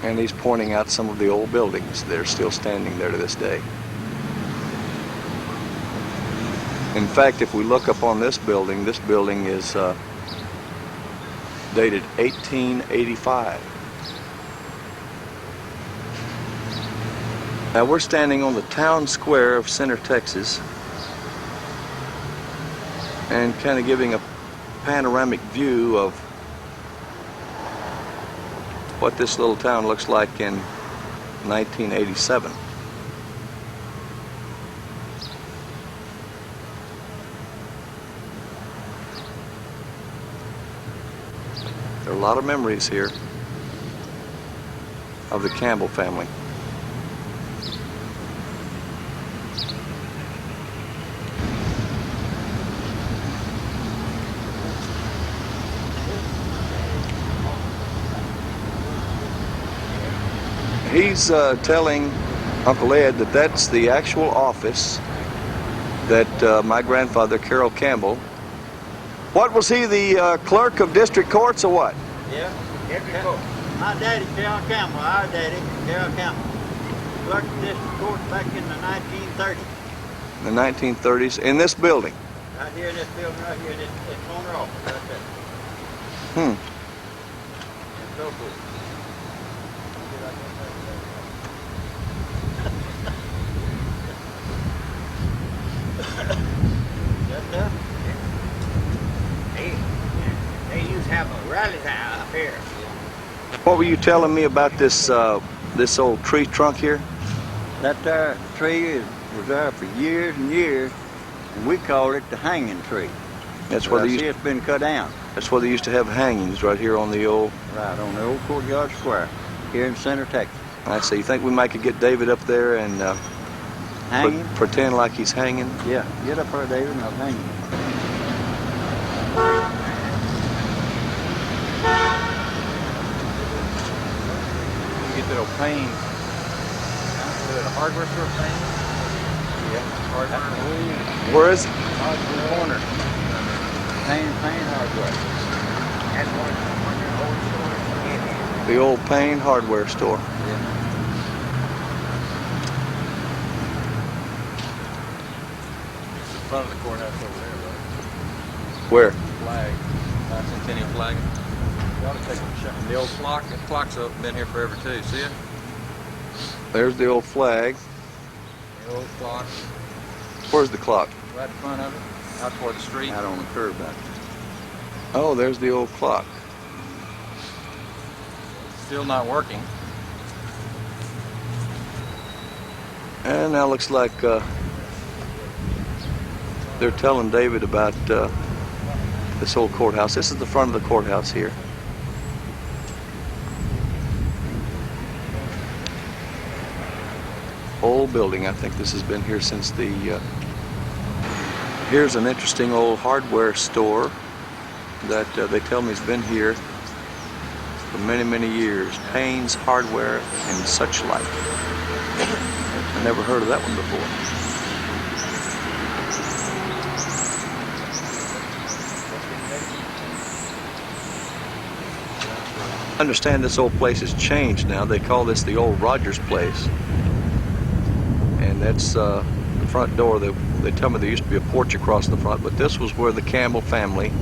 And he's pointing out some of the old buildings that are still standing there to this day. In fact, if we look up on this building is dated 1885. Now we're standing on the town square of Center, Texas, and kind of giving a panoramic view of what this little town looks like in 1987. There are a lot of memories here of the Campbell family. He's telling Uncle Ed that that's the actual office that my grandfather, Carroll Campbell, what was he, the clerk of district courts or what? Yeah, district court. My daddy, Carroll Campbell, our daddy, Carroll Campbell, clerk of district court back in the 1930s. The 1930s, in this building? Right here in this building, right here in this corner office, right there. Hmm. And so forth. They used to have a rally time up here. What were you telling me about this this old tree trunk here? That there tree was there for years and years, and we called it the hanging tree. That's But where I they see used, it's been cut down. that's where they used to have hangings, right here on the old. Right on the old courtyard square here in Center, Texas. I see. You think we might could get David up there and Hanging? pretend like he's hanging? Yeah, get up there, David, and I'll hang you. Get that old pain. The hardware store pain. Yeah, hardware. Where is it? Hardware corner. Pain hardware. That's one of the old stores. The old Payne hardware store. It's the front of the courthouse over there, right? Where? Flag. Bicentennial flag. You ought to take a shot. And the old clock. That clock's been here forever too. See it? There's the old flag. The old clock. Where's the clock? Right in front of it. Out toward the street. Out on the curb back there. Oh, there's the old clock. Still not working. And now looks like they're telling David about this old courthouse. This is the front of the courthouse here. Old building. I think this has been here since the... Here's an interesting old hardware store that they tell me has been here for many, many years. Payne's Hardware and such like. I never heard of that one before. I understand this old place has changed now. They call this the old Rogers place. And that's the front door. They tell me there used to be a porch across the front, but this was where the Campbell family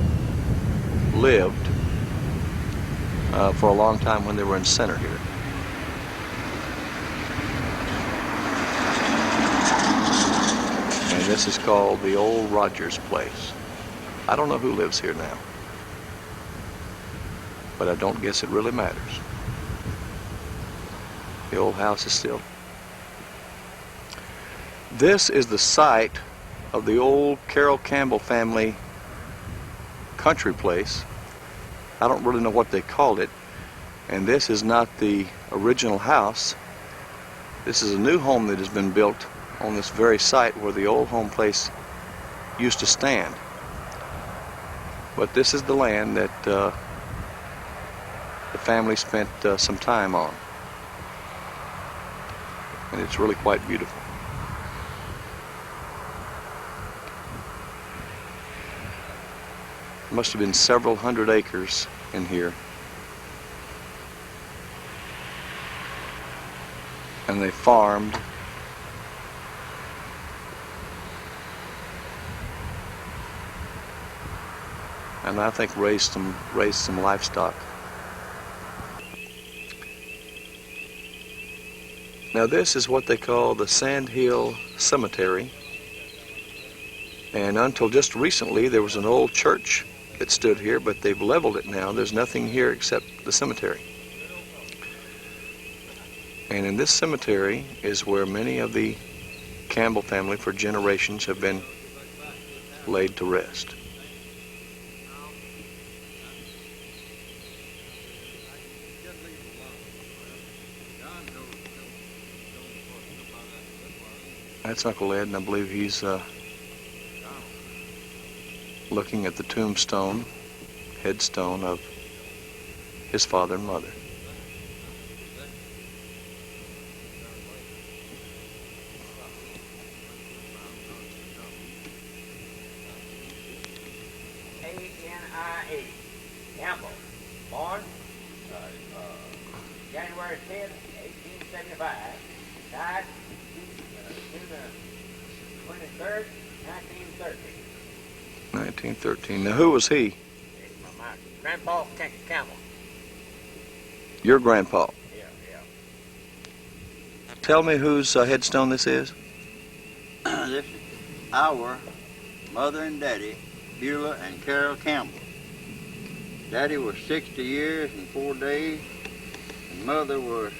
lived for a long time when they were in Center here. And this is called the old Rogers place. I don't know who lives here now, but I don't guess it really matters. The old house is still. This is the site of the old Carroll Campbell family country place. I don't really know what they called it. And this is not the original house. This is a new home that has been built on this very site where the old home place used to stand. But this is the land that the family spent some time on. And it's really quite beautiful. Must have been several hundred acres in here. And they farmed. And I think raised some livestock. Now this is what they call the Sand Hill Cemetery. And until just recently there was an old church that stood here, but they've leveled it now. There's nothing here except the cemetery. And in this cemetery is where many of the Campbell family for generations have been laid to rest. That's Uncle Ed, and I believe he's looking at the tombstone, headstone of his father and mother. 25. Died June the 23rd, 1913. 1913. Now, who was he? My grandpa Campbell. Your grandpa. Yeah, yeah. Tell me whose headstone this is. This is our mother and daddy, Beulah and Carroll Campbell. Daddy was 60 years and 4 days, and mother was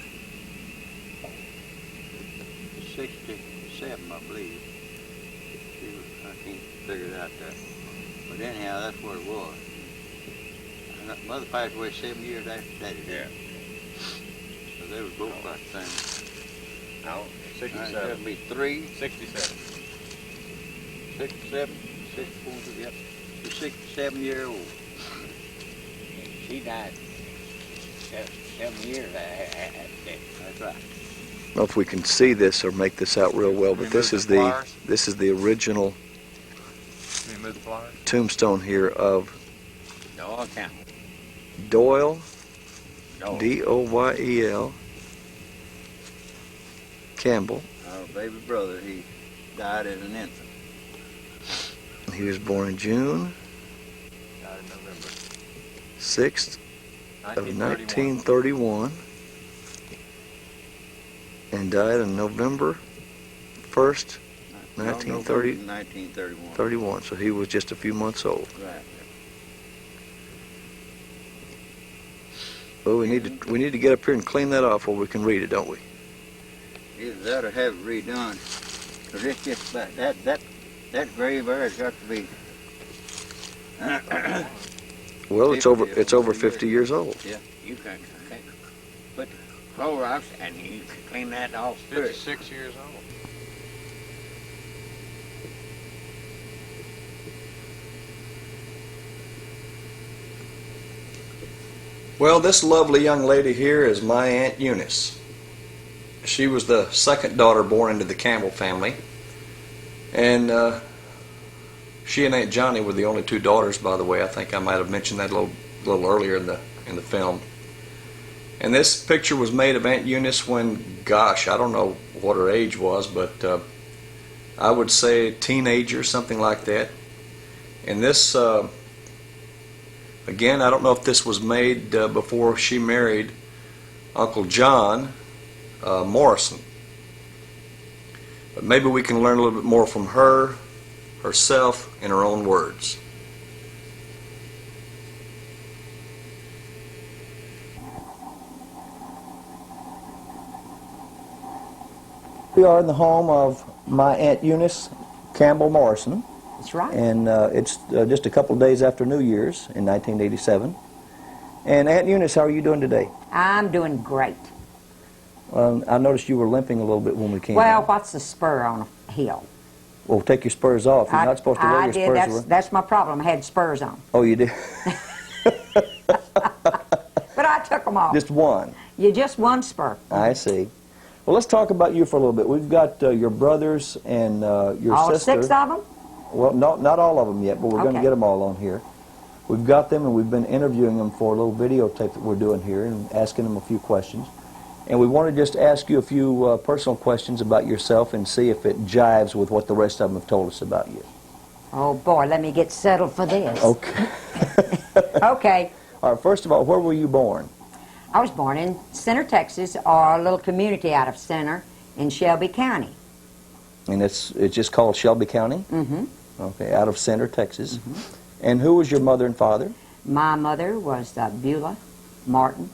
67, I believe. I can't figure it out there. But anyhow, that's what it was. And mother passed away 7 years after daddy did. So they were both about the same. No, That'd 67. be 3, 67. 67, 64, yep. She's 67-year-old. She died 7 years after that. That's right. I don't know if we can see this or make this out real well, but this is the original Can you move the flyers? tombstone here of Doyle Campbell. Doyle, Doyle. D-O-Y-E-L, Campbell. Our baby brother, he died as an infant. He was born in June Died in November. 6th of 1931. 1931 and died on November 1st, 1931. 31. So he was just a few months old. Right. Well, we need to get up here and clean that off where we can read it, don't we? Either that or have it redone. Because it's just about that grave there has got to be. Well, it's over 50 years old. Yeah. You can put the floor out and you can clean that off first. 56 years old. Well, this lovely young lady here is my Aunt Eunice. She was the second daughter born into the Campbell family. And she and Aunt Johnny were the only two daughters, by the way. I think I might have mentioned that a little earlier in the film. And this picture was made of Aunt Eunice when, gosh, I don't know what her age was, but I would say a teenager, something like that. And this, again, I don't know if this was made before she married Uncle John Morrison. But maybe we can learn a little bit more from her, herself, in her own words. We are in the home of my Aunt Eunice Campbell Morrison. That's right. And it's just a couple of days after New Year's in 1987. And Aunt Eunice, how are you doing today? I'm doing great. I noticed you were limping a little bit when we came Well, in. what's the spur on a hill? Well, take your spurs off. You're not supposed to wear your spurs. I did. That's my problem. I had spurs on. Oh, you did? But I took them off. Just one. You just one spur. I see. Well, let's talk about you for a little bit. We've got your brothers and your All sister. 6 of them? Well, not all of them yet, but we're going to Okay. get them all on here. We've got them, and we've been interviewing them for a little videotape that we're doing here and asking them a few questions. And we want to just ask you a few personal questions about yourself and see if it jives with what the rest of them have told us about you. Oh, boy, let me get settled for this. Okay. Okay. All right, first of all, where were you born? I was born in Center, Texas, or a little community out of Center in Shelby County. And it's just called Shelby County? Mm-hmm. Okay, out of Center, Texas. And who was your mother and father? My mother was Beulah Martin.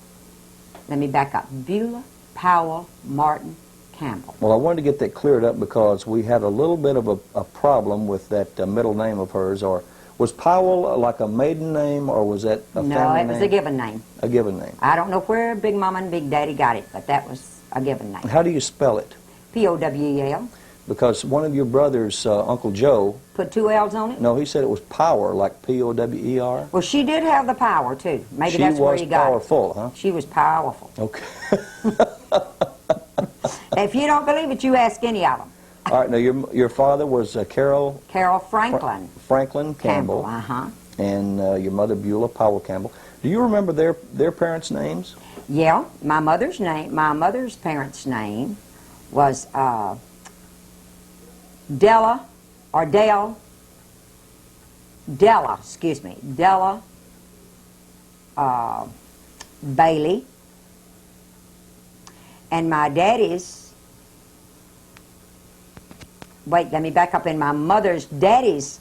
Let me back up. Beulah Powell Martin Campbell. Well, I wanted to get that cleared up because we had a little bit of a problem with that middle name of hers. Or was Powell like a maiden name, or was that a family name? No, it was a given name. A given name. I don't know where Big Mama and Big Daddy got it, but that was a given name. How do you spell it? P-O-W-E-L. Because one of your brothers, Uncle Joe, Put 2 L's on it? no, he said it was Power, like P-O-W-E-R. Well, she did have the power, too. Maybe She that's where was you got powerful, huh? it. She was powerful. Okay. If you don't believe it, you ask any of them. All right, now your father was Carroll Carroll Franklin Franklin Campbell, Uh-huh. and your mother Beulah Powell Campbell. Do you remember their parents' names? Yeah, my mother's parents' name was Della Bailey, and my daddy's, wait, let me back up, and my mother's daddy's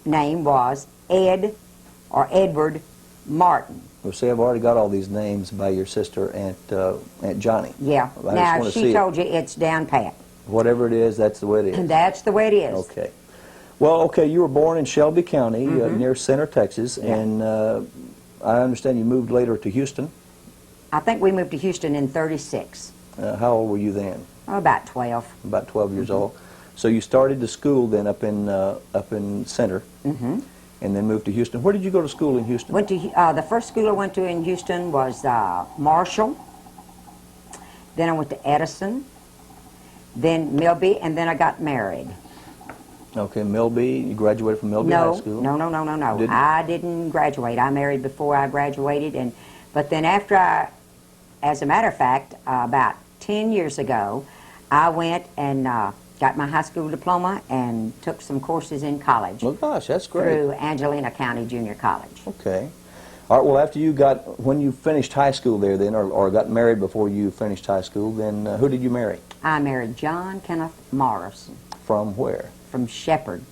name was Edward Martin. Well, see, I've already got all these names by your sister, Aunt Johnny. Yeah, now she told you it's down pat. Whatever it is, that's the way it is. That's the way it is. Okay. Well, okay, you were born in Shelby County, near Center, Texas, and I understand you moved later to Houston. I think we moved to Houston in '36. How old were you then? Oh, about 12. About 12 years old. So you started to school then up in Center, and then moved to Houston. Where did you go to school in Houston? Went to the first school I went to in Houston was Marshall. Then I went to Edison, then Milby, and then I got married. Okay, Milby. You graduated from Milby High School? No. I didn't graduate. I married before I graduated, but then after as a matter of fact, about 10 years ago, I went and got my high school diploma and took some courses in college. Oh gosh, that's great. Through Angelina County Junior College. Okay. All right, well, when you finished high school there then, or got married before you finished high school, then who did you marry? I married John Kenneth Morrison. From where? From Shepherd,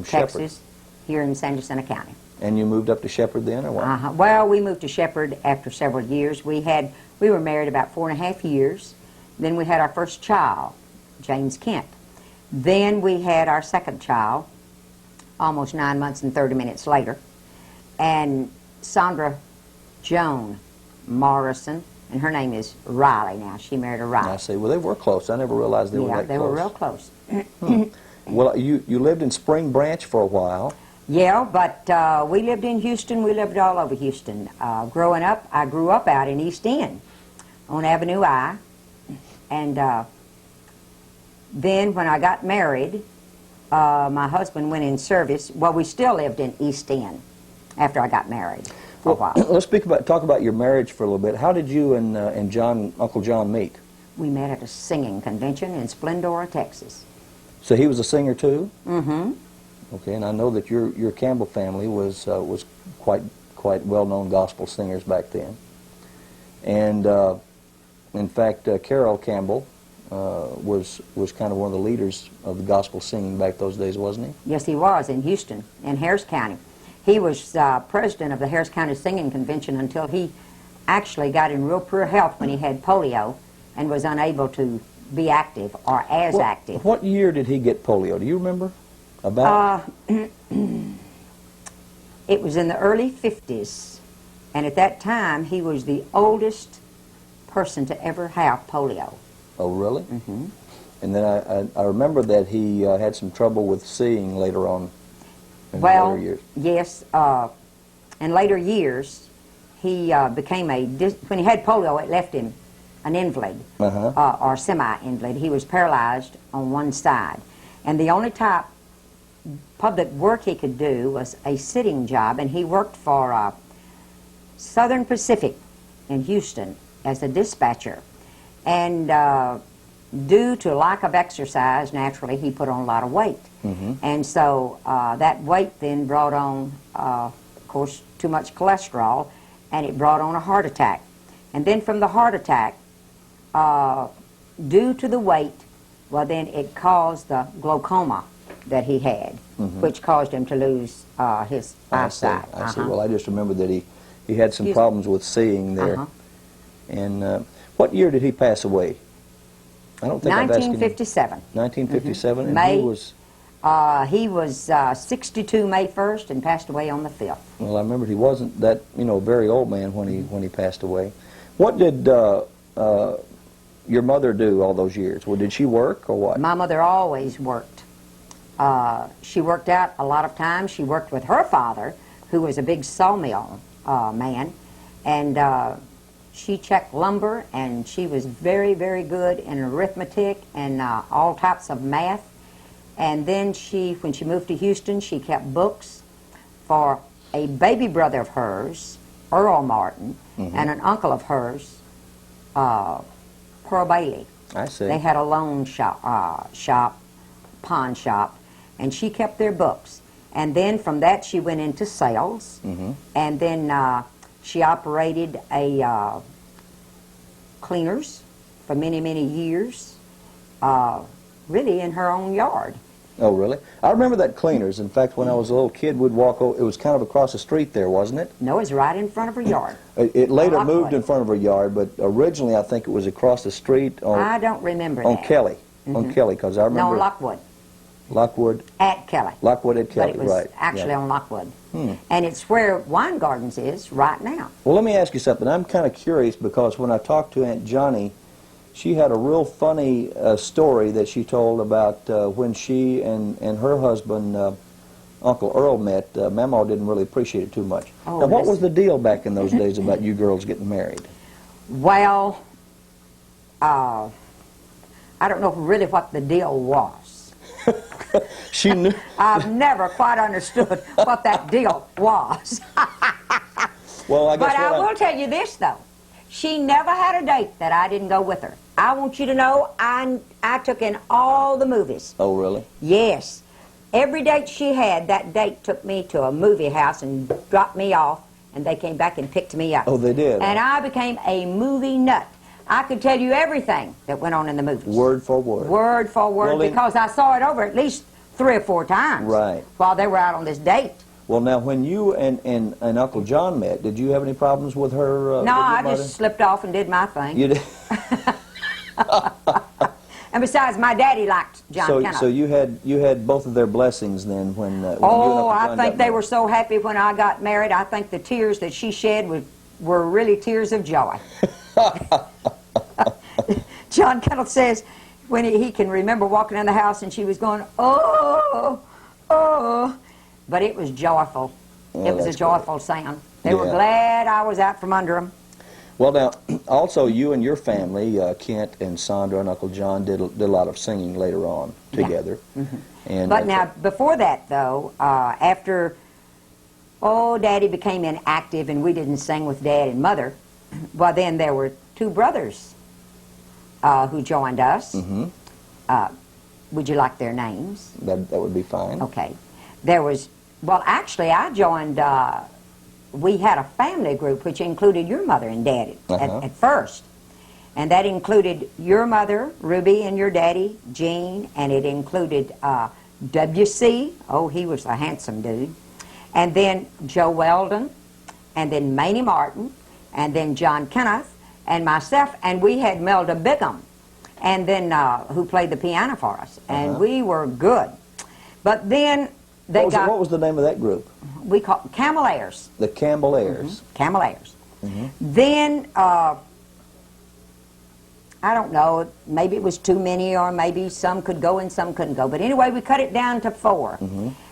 Texas, here in San Jacinto County. And you moved up to Shepherd then, or what? Well, we moved to Shepherd after several years. We were married about 4.5 years. Then we had our first child, James Kent. Then we had our second child, almost 9 months and 30 minutes later. And Sandra Joan Morrison, and her name is Riley now. She married a Riley. I see. Well, they were close. I never realized they were that close. Yeah, they were real close. Well, you lived in Spring Branch for a while. Yeah, but we lived in Houston. We lived all over Houston. Growing up, I grew up out in East End on Avenue I. And then when I got married, my husband went in service. Well, we still lived in East End after I got married for a while. Let's talk about your marriage for a little bit. How did you and Uncle John meet? We met at a singing convention in Splendora, Texas. So he was a singer too? Mm-hmm. Okay, and I know that your Campbell family was quite well-known gospel singers back then. And in fact, Carroll Campbell was kind of one of the leaders of the gospel singing back those days, wasn't he? Yes, he was, in Houston, in Harris County. He was president of the Harris County Singing Convention until he actually got in real poor health when he had polio and was unable to be active or active. What year did he get polio? Do you remember? About? It was in the early 50s, and at that time he was the oldest person to ever have polio. Oh, really? Mm-hmm. And then I remember that he had some trouble with seeing later on in later years. Yes. In later years, he became when he had polio, it left him an invalid, or semi-invalid. He was paralyzed on one side. And the only type public work he could do was a sitting job, and he worked for Southern Pacific in Houston as a dispatcher. And due to lack of exercise, naturally, he put on a lot of weight. Mm-hmm. And so that weight then brought on, of course, too much cholesterol, and it brought on a heart attack. And then from the heart attack, due to the weight, well, then it caused the glaucoma that he had, which caused him to lose his eyesight. I see. Well, I just remember that he had some problems with seeing there. And what year did he pass away? I don't think 1957. 1957, and May, he was... he was 62 May 1st and passed away on the 5th. Well, I remember he wasn't that, very old man when he passed away. What did your mother do all those years? Well, did she work or what? My mother always worked. She worked out a lot of times. She worked with her father, who was a big sawmill man, and she checked lumber, and she was very, very good in arithmetic and all types of math. And then when she moved to Houston, she kept books for a baby brother of hers Earl Martin, and an uncle of hers, Pearl Bailey. I see. They had a loan shop, pawn shop, and she kept their books. And then from that she went into sales, and then she operated a cleaners for many, many years, really in her own yard. Oh, really? I remember that cleaners. In fact, when I was a little kid, we'd walk over. It was kind of across the street there, wasn't it? No, it was right in front of her yard. It later Lockwood. moved in front of her yard, but originally I think it was across the street on, I don't remember on that. Kelly. On Kelly, because I remember... No, Lockwood. Lockwood? At Kelly. Lockwood at Kelly, But it was right. actually yeah. on Lockwood. And it's where Wine Gardens is right now. Well, let me ask you something. I'm kind of curious because when I talked to Aunt Johnny, she had a real funny story that she told about when she and her husband, Uncle Earl, met. Mamaw didn't really appreciate it too much. Oh, now, what listen. was the deal back in those days about you girls getting married? Well, I don't know really what the deal was. She knew. I've never quite understood what that deal was. Well, I guess But I will tell you this, though. She never had a date that I didn't go with her. I want you to know I took in all the movies. Oh, really? Yes. Every date she had, that date took me to a movie house and dropped me off, and they came back and picked me up. Oh, they did? And I became a movie nut. I could tell you everything that went on in the movies. Word for word. Word for word, Well, then- because I saw it over at least 3 or 4 times. Right. While they were out on this date. Well, now, when you and Uncle John met, did you have any problems with her? No, with your I mother? just slipped off and did my thing. You did? And besides, my daddy liked John Kenneth. So you had both of their blessings then when you and Oh, Uncle I John think got they married. were so happy when I got married. I think the tears that she shed were really tears of joy. John Kenneth says when he can remember walking in the house and she was going, oh, oh, but it was joyful. Well, it was a that's joyful sound. They were Yeah. glad I was out from under them. Well, now, also you and your family, Kent and Sandra and Uncle John, did a lot of singing later on together. And But now, before that, though, after, Daddy became inactive and we didn't sing with Dad and Mother, well, then there were 2 brothers who joined us. Would you like their names? that would be fine. Okay. There was, well, actually, I joined, we had a family group which included your mother and Daddy at first. And that included your mother, Ruby, and your daddy, Gene, and it included W.C. Oh, he was a handsome dude. And then Joe Weldon, and then Mamie Martin, and then John Kenneth, and myself, and we had Melda Bigham, and then who played the piano for us, and we were good. But then they What was the name of that group? we called Campbell Airs. The Campbell Airs. Campbell Airs. Then, I don't know, maybe it was too many, or maybe some could go and some couldn't go. But anyway, we cut it down to 4.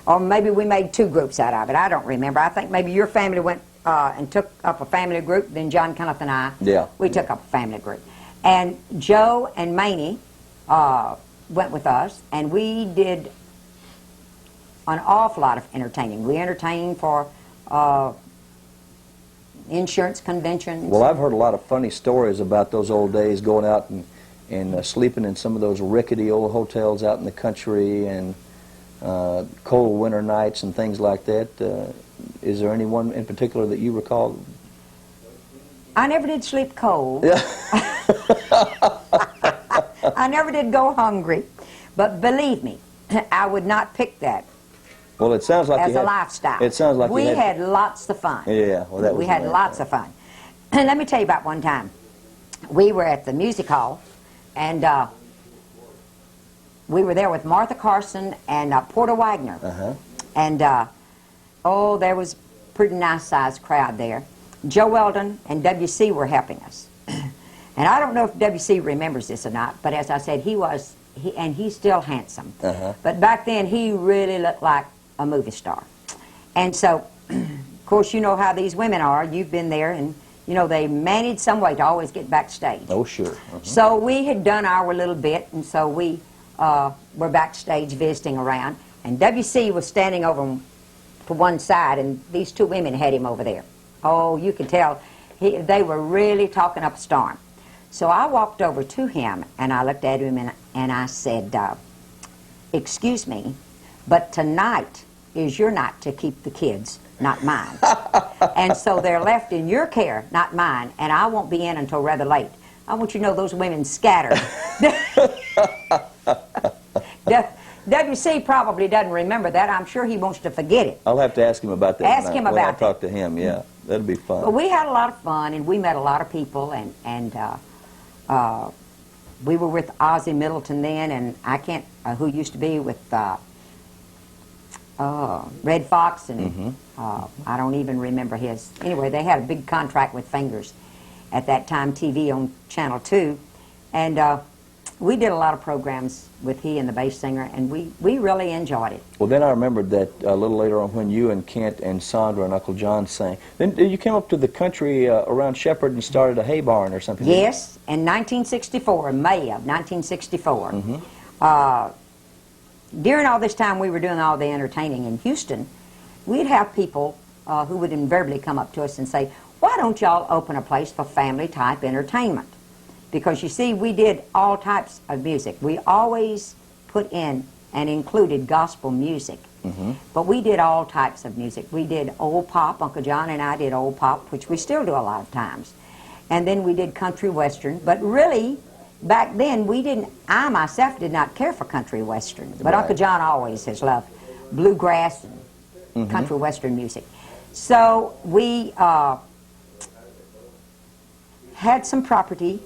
Or maybe we made 2 groups out of it. I don't remember. I think maybe your family went and took up a family group, then John Kenneth and I, we took up a family group. And Joe and Mamie went with us, and we did an awful lot of entertaining. We entertained for insurance conventions. Well, I've heard a lot of funny stories about those old days, going out and sleeping in some of those rickety old hotels out in the country, and cold winter nights and things like that. Is there anyone in particular that you recall? I never did sleep cold. I never did go hungry. But believe me, I would not pick that Well, it sounds like as you a had, lifestyle. It sounds like we you had lots of fun. Yeah, well, that was we had the main lots thing. of fun. And let me tell you about one time. We were at the music hall, and we were there with Martha Carson and Porter Wagner. And there was a pretty nice sized crowd there. Joe Weldon and W.C. were helping us. And I don't know if W.C. remembers this or not, but as I said, he's still handsome. But back then, he really looked like a movie star. And so, of course, you know how these women are. You've been there, and, you know, they managed some way to always get backstage. Oh, sure. So we had done our little bit, and so we were backstage visiting around. And W.C. was standing over to one side, and these 2 women had him over there, Oh, you could tell they were really talking up a storm. So I walked over to him, and I looked at him, and I said, excuse me, but tonight is your night to keep the kids, not mine. And so they're left in your care, not mine, and I won't be in until rather late. I want you to know those women scattered. WC probably doesn't remember that. I'm sure he wants to forget it. I'll have to ask him about that. Ask him when about I talk to him, yeah. That'd be fun. But we had a lot of fun, and we met a lot of people, and we were with Ozzie Middleton then, and I can't, who used to be with Red Fox, and I don't even remember his. Anyway, they had a big contract with Fingers at that time, TV on Channel 2, and we did a lot of programs with he and the bass singer, and we really enjoyed it. Well, then I remembered that a little later on when you and Kent and Sandra and Uncle John sang. Then you came up to the country around Shepherd and started a hay barn or something. Yes, in 1964, in May of 1964. During all this time we were doing all the entertaining in Houston, we'd have people who would invariably come up to us and say, why don't y'all open a place for family-type entertainment? Because, you see, we did all types of music. We always put in and included gospel music. But we did all types of music. We did old pop. Uncle John and I did old pop, which we still do a lot of times. And then we did country western. But really, back then, I myself did not care for country western. But Uncle John always has loved bluegrass and country western music. So we had some property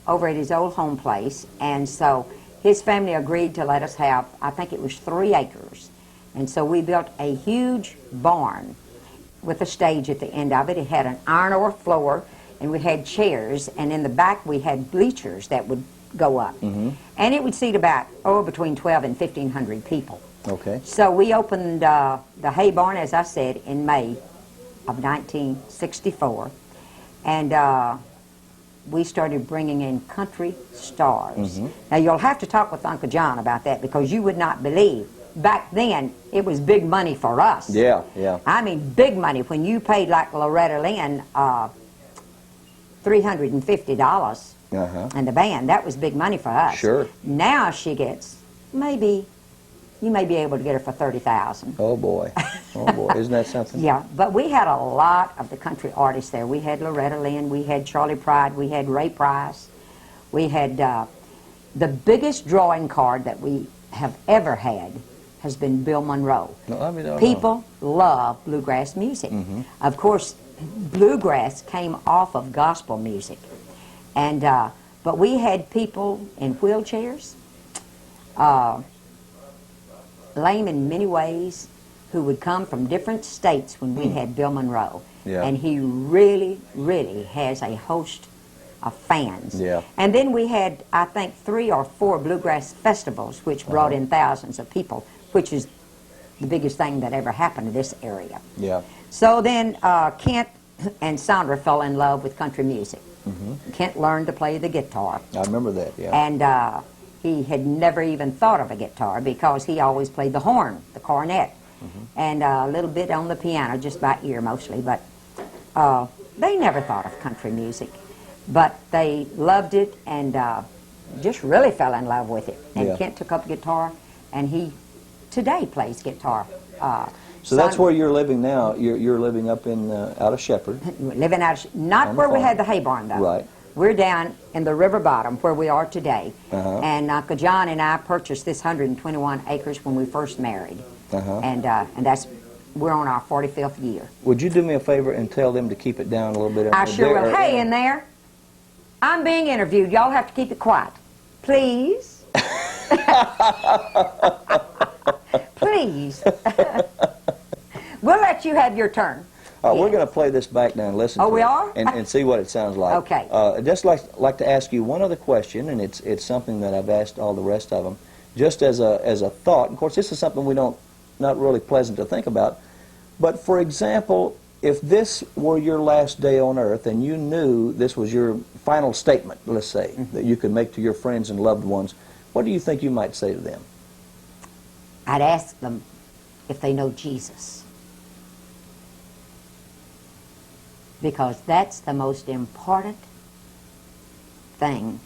over at his old home place, and so his family agreed to let us have, I think it was 3 acres. And so we built a huge barn with a stage at the end of it. It had an iron ore floor, and we had chairs, and in the back we had bleachers that would go up. And it would seat about, between 12 and 1,500 people. Okay. So we opened the hay barn, as I said, in May of 1964, and we started bringing in country stars. Now, you'll have to talk with Uncle John about that, because you would not believe. Back then, it was big money for us. Yeah, yeah. I mean, big money. When you paid, like Loretta Lynn, $350 and the band, that was big money for us. Sure. Now she gets, you may be able to get her for $30,000. Oh, boy. Oh, boy. Isn't that something? Yeah, but we had a lot of the country artists there. We had Loretta Lynn, we had Charlie Pride, we had Ray Price. We had the biggest drawing card that we have ever had has been Bill Monroe. People love bluegrass music. Of course, bluegrass came off of gospel music. And but we had people in wheelchairs, lame in many ways, who would come from different states when we had Bill Monroe. Yeah. And he really, really has a host of fans. Yeah. And then we had, I think, 3 or 4 bluegrass festivals, which brought in thousands of people, which is the biggest thing that ever happened to this area. Yeah. So then Kent and Sandra fell in love with country music. Kent learned to play the guitar. I remember that, yeah. And he had never even thought of a guitar, because he always played the horn, the cornet, and a little bit on the piano, just by ear mostly. But they never thought of country music. But they loved it and just really fell in love with it. And Kent took up guitar, and he today plays guitar. So that's where you're living now. You're living up in out of Shepherd. Living out of, not where we had the hay barn, though. Right. We're down in the river bottom where we are today. And Uncle John and I purchased this 121 acres when we first married. And that's, we're on our 45th year. Would you do me a favor and tell them to keep it down a little bit? I sure will. Hey, in there, I'm being interviewed. Y'all have to keep it quiet. Please. Please. We'll let you have your turn. We're going to play this back now and listen to we it are? and see what it sounds like. Okay. I'd just like to ask you one other question, and it's something that I've asked all the rest of them, just as a thought. Of course, this is something not really pleasant to think about, but for example, if this were your last day on earth and you knew this was your final statement, let's say, that you could make to your friends and loved ones, what do you think you might say to them? I'd ask them, if they know Jesus. because that's the most important thing,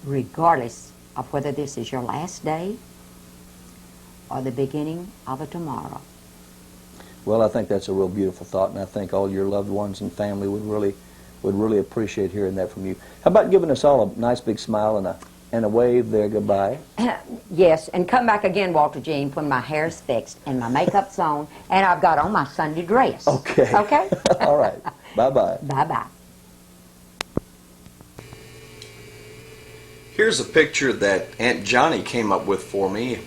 regardless of whether this is your last day or the beginning of a tomorrow. Well, I think that's a real beautiful thought, and I think all your loved ones and family would really appreciate hearing that from you. How about giving us all a nice big smile and a wave there goodbye? Yes, and come back again, Walter Jean, when my hair's fixed and my makeup's on and I've got on my Sunday dress. Okay. Okay? All right. Bye-bye. Bye-bye. Here's a picture that Aunt Johnny came up with for me.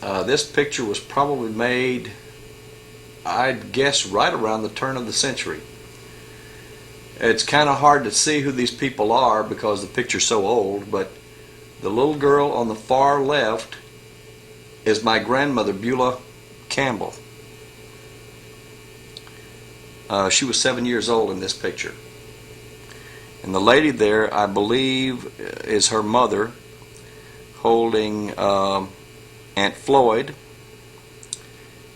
This picture was probably made, I'd guess, right around the turn of the century. It's kind of hard to see who these people are because the picture's so old, but the little girl on the far left is my grandmother, Beulah Campbell. She was 7 years old in this picture. And the lady there, I believe, is her mother holding Aunt Floyd.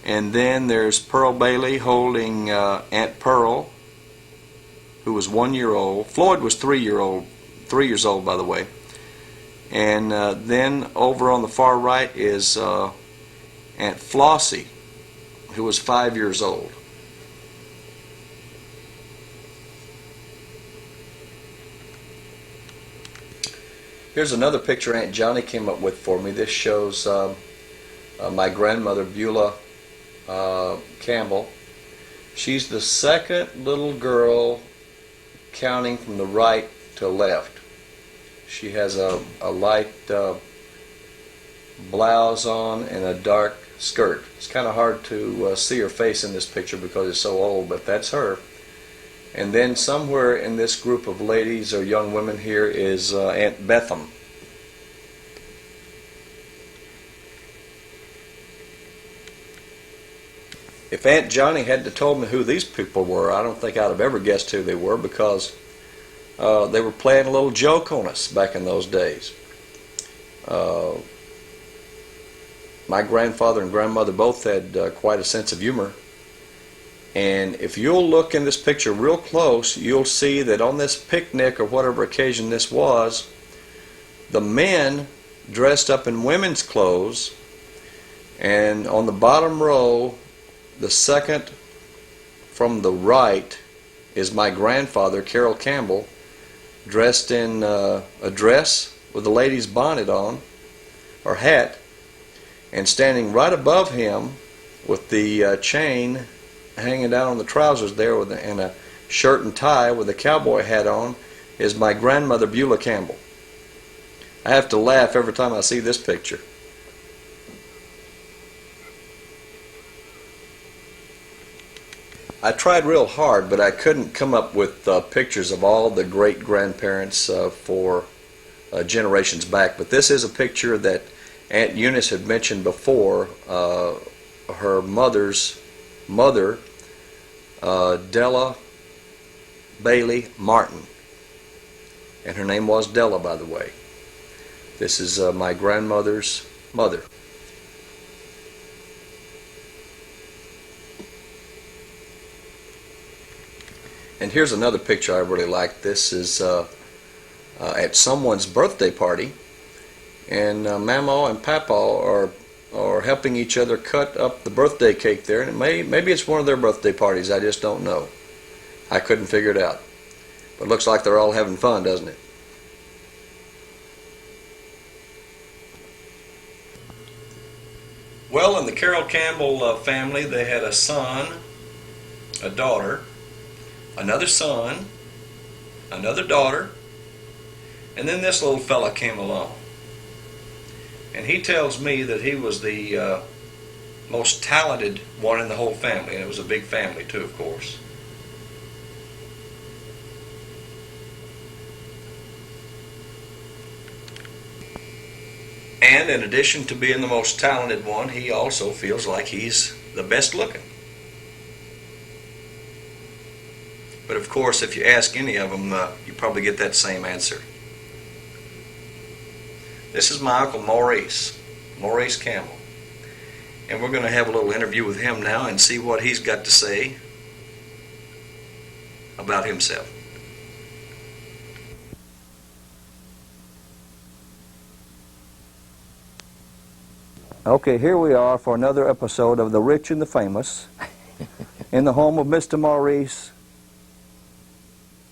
And then there's Pearl Bailey holding Aunt Pearl, who was 1 year old. Floyd was 3 years old, by the way. And then over on the far right is Aunt Flossie, who was 5 years old. Here's another picture Aunt Johnny came up with for me. This shows my grandmother, Beulah Campbell. She's the second little girl counting from the right to left. She has a light blouse on and a dark skirt. It's kind of hard to see her face in this picture because it's so old, but that's her. And then somewhere in this group of ladies or young women here is Aunt Betham. If Aunt Johnny hadn't told me who these people were, I don't think I'd have ever guessed who they were, because they were playing a little joke on us back in those days. My grandfather and grandmother both had quite a sense of humor. And if you'll look in this picture real close, you'll see that on this picnic or whatever occasion this was, the men dressed up in women's clothes, and on the bottom row, the second from the right, is my grandfather, Carroll Campbell, dressed in a dress with a lady's bonnet on, or hat, and standing right above him with the chain hanging down on the trousers there and a shirt and tie with a cowboy hat on is my grandmother, Beulah Campbell. I have to laugh every time I see this picture. I tried real hard, but I couldn't come up with pictures of all the great-grandparents for generations back. But this is a picture that Aunt Eunice had mentioned before, her mother's mother, Della Bailey Martin. And her name was Della, by the way. This is my grandmother's mother. And here's another picture I really like. This is at someone's birthday party, and Mama and Papa are helping each other cut up the birthday cake there, and maybe it's one of their birthday parties. I just don't know. I couldn't figure it out. But it looks like they're all having fun, doesn't it? Well, in the Carroll Campbell family, they had a son, a daughter, another son, another daughter, and then this little fella came along. And he tells me that he was the most talented one in the whole family, and it was a big family too, of course. And in addition to being the most talented one, he also feels like he's the best looking. But of course, if you ask any of them, you probably get that same answer. This is my Uncle Maurice Campbell. And we're going to have a little interview with him now and see what he's got to say. about himself. Okay, here we are for another episode of The Rich and the Famous in the home of Mr. Maurice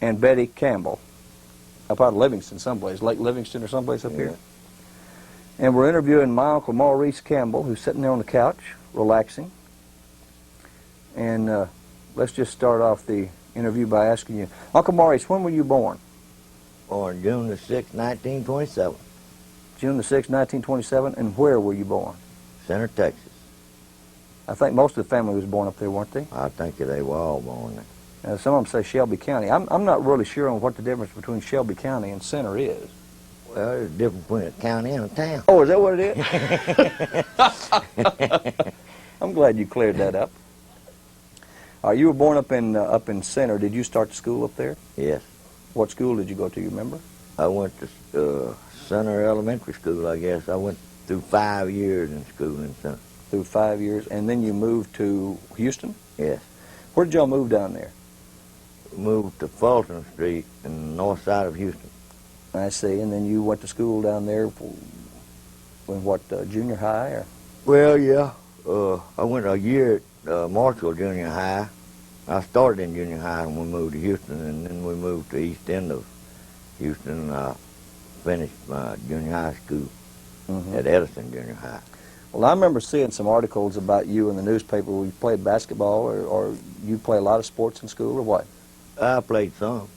and Betty Campbell. Up out of Livingston someplace, Lake Livingston or someplace up here. And we're interviewing my Uncle Maurice Campbell, who's sitting there on the couch, relaxing. And let's just start off the interview by asking you, Uncle Maurice, when were you born? Born June the 6th, 1927. June the 6th, 1927, and where were you born? Center, Texas. I think most of the family was born up there, weren't they? I think they were all born there. Some of them say Shelby County. I'm not really sure on what the difference between Shelby County and Center is. Well, there's a difference between a county and a town. Oh, is that what it is? I'm glad you cleared that up. You were born up in Center. Did you start the school up there? Yes. What school did you go to, you remember? I went to Center Elementary School, I guess. I went through 5 years in school in Center. Through 5 years, and then you moved to Houston? Yes. Where did y'all move down there? Moved to Fulton Street in the north side of Houston. I see, and then you went to school down there when what, junior high? Or? Well, yeah. I went a year at Marshall Junior High. I started in junior high when we moved to Houston, and then we moved to east end of Houston, and I finished my junior high school at Edison Junior High. Well, I remember seeing some articles about you in the newspaper where you played basketball, or you play a lot of sports in school, or what? I played some.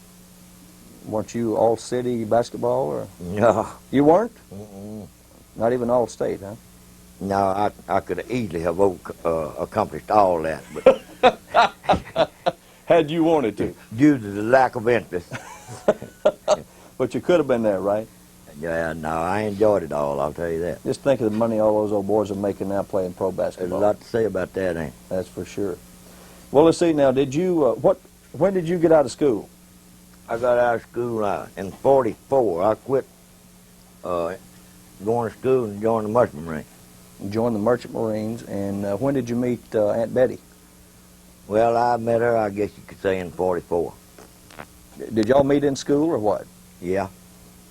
Weren't you all-city basketball? Or? No. You weren't? Mm-mm. Not even all-state, huh? No, I could easily have accomplished all that, but had you wanted to. Due to the lack of interest. But you could have been there, right? Yeah, no, I enjoyed it all, I'll tell you that. Just think of the money all those old boys are making now playing pro There's basketball. a lot to say about that, ain't That's for sure. Well, let's see now, did you, when did you get out of school? I got out of school in 44. I quit going to school and joined the Merchant Marine. You joined the Merchant Marines, and when did you meet Aunt Betty? Well, I met her, I guess you could say, in 44. Did y'all meet in school, or what? Yeah.